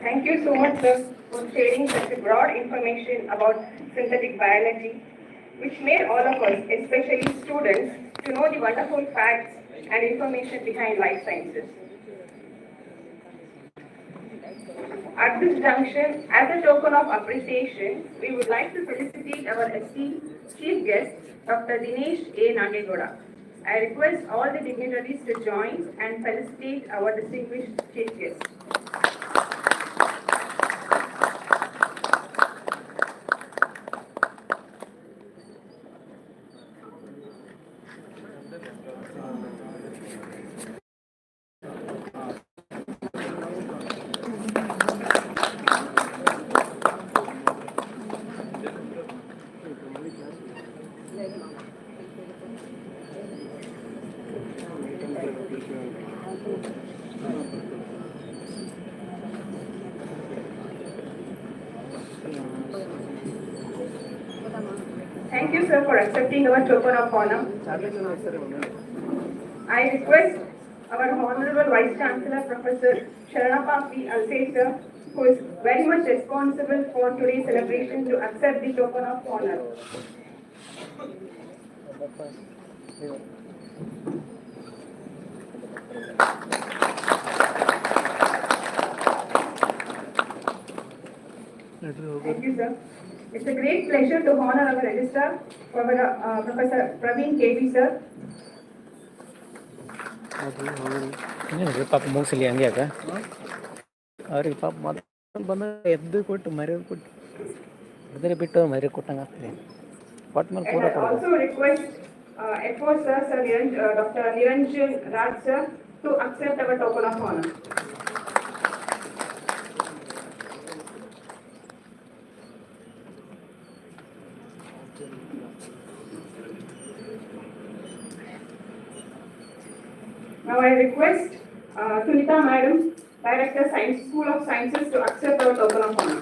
Thank you so much, sir, for sharing such a broad information about synthetic biology, which made all of us, especially students, to know the wonderful facts and information behind life sciences. At this junction, as a token of appreciation, we would like to felicitate our esteemed chief guest, Dr. Dinesh A. Nangegoda. I request all the dignitaries to join and felicitate our distinguished chief guest. Thank you, sir, for accepting our token of honor. I request our Honorable Vice Chancellor, Professor Sharanappa P. Alse, sir, who is very much responsible for today's celebration, to accept the token of honor. Thank you, sir. It's a great pleasure to honor our registrar, Professor Praveen KP, sir. ಪಾಪ ಮುಗಿಸಲಿ ಹಂಗೆ ಯಾಕ ಅವ್ರಿಗೆ ಪಾಪ ಮೊದಲು ಬಂದ ಎದ್ದು ಕೊಟ್ಟು ಮರಿ ಕೊಟ್ಟು ಅದನ್ನೇ ಬಿಟ್ಟು ಮರಿ ಕೊಟ್ಟಂಗೆ ಆಗ್ತದೆ ಕೊಟ್ಟ ಮೇಲೆ ಪೂರ And I also request FO sir, Dr. Niranjan Raj sir, to accept our token of honor. Now I request Sunita Madam, Director Science School of Sciences, to accept our token of honor.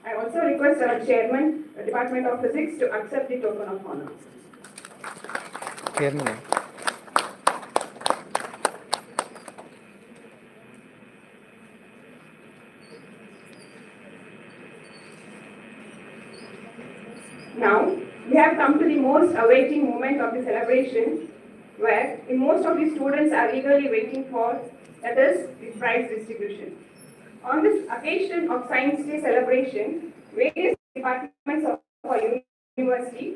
I also request our Chairman, Department of Physics, to accept the token of honor. Chairman. Now, we have come to the most awaiting moment of the celebration, where most of the students are eagerly waiting for, that is, the prize distribution. On this occasion of Science Day celebration, various departments of our university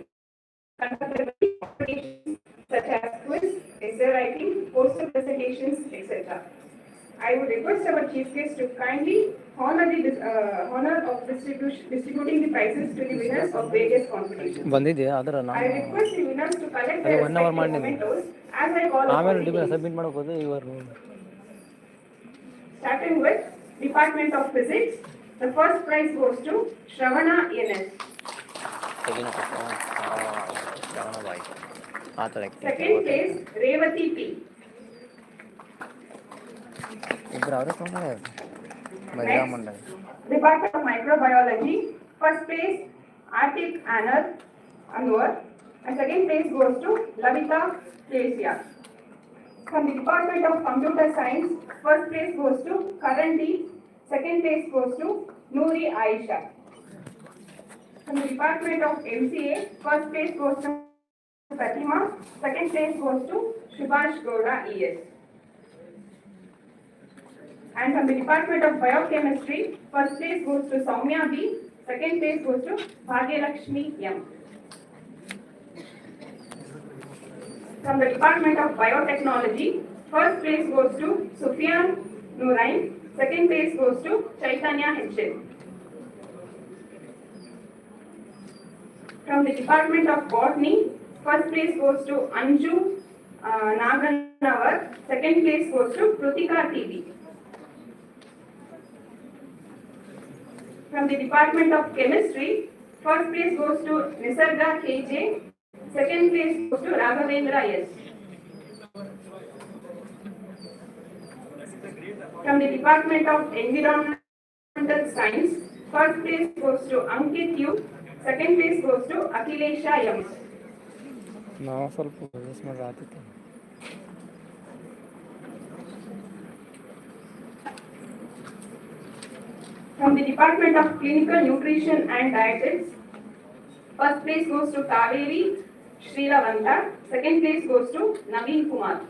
conducted competitions such as quiz, essay writing, poster presentations, etc. I would request our chief guest to kindly honor of distributing the prizes to the winners of various competitions. ಬಂದಿದೆಯಾ ಅದರ I request the winners to collect their respective mementos as I call upon the team. Submit ಮಾಡಬಹುದು ಇವರು Starting with Department of Physics, the first prize goes to Shravana NS. Second place, Revati P. Next, Department of Microbiology, first place, Atik Anwar, and second place goes to Lavita Kesia. From the Department of Computer Science, first place goes to Karan D, second place goes to Noori Aisha. From the Department of MCA, first place goes to Fatima, second place goes to Subhash Gowda ES. And from the Department of Biochemistry, first place goes to Soumya B, second place goes to Bhagyalakshmi M. From the Department of Biotechnology, first place goes to Sufyan Nourain, second place goes to Chaitanya Henshel. From the Department of Botany, first place goes to Anju Naganawar, second place goes to Krutika TV. From the Department of Chemistry, first place goes to Nisarga KJ, second place goes to Raghavendra S. From the Department of Environmental Science, first place goes to Ankit U, second place goes to Akhilesha M. From the Department of Clinical Nutrition and Dietetics, first place goes to Kaveri Srilavanta, second place goes to Naveen Kumar.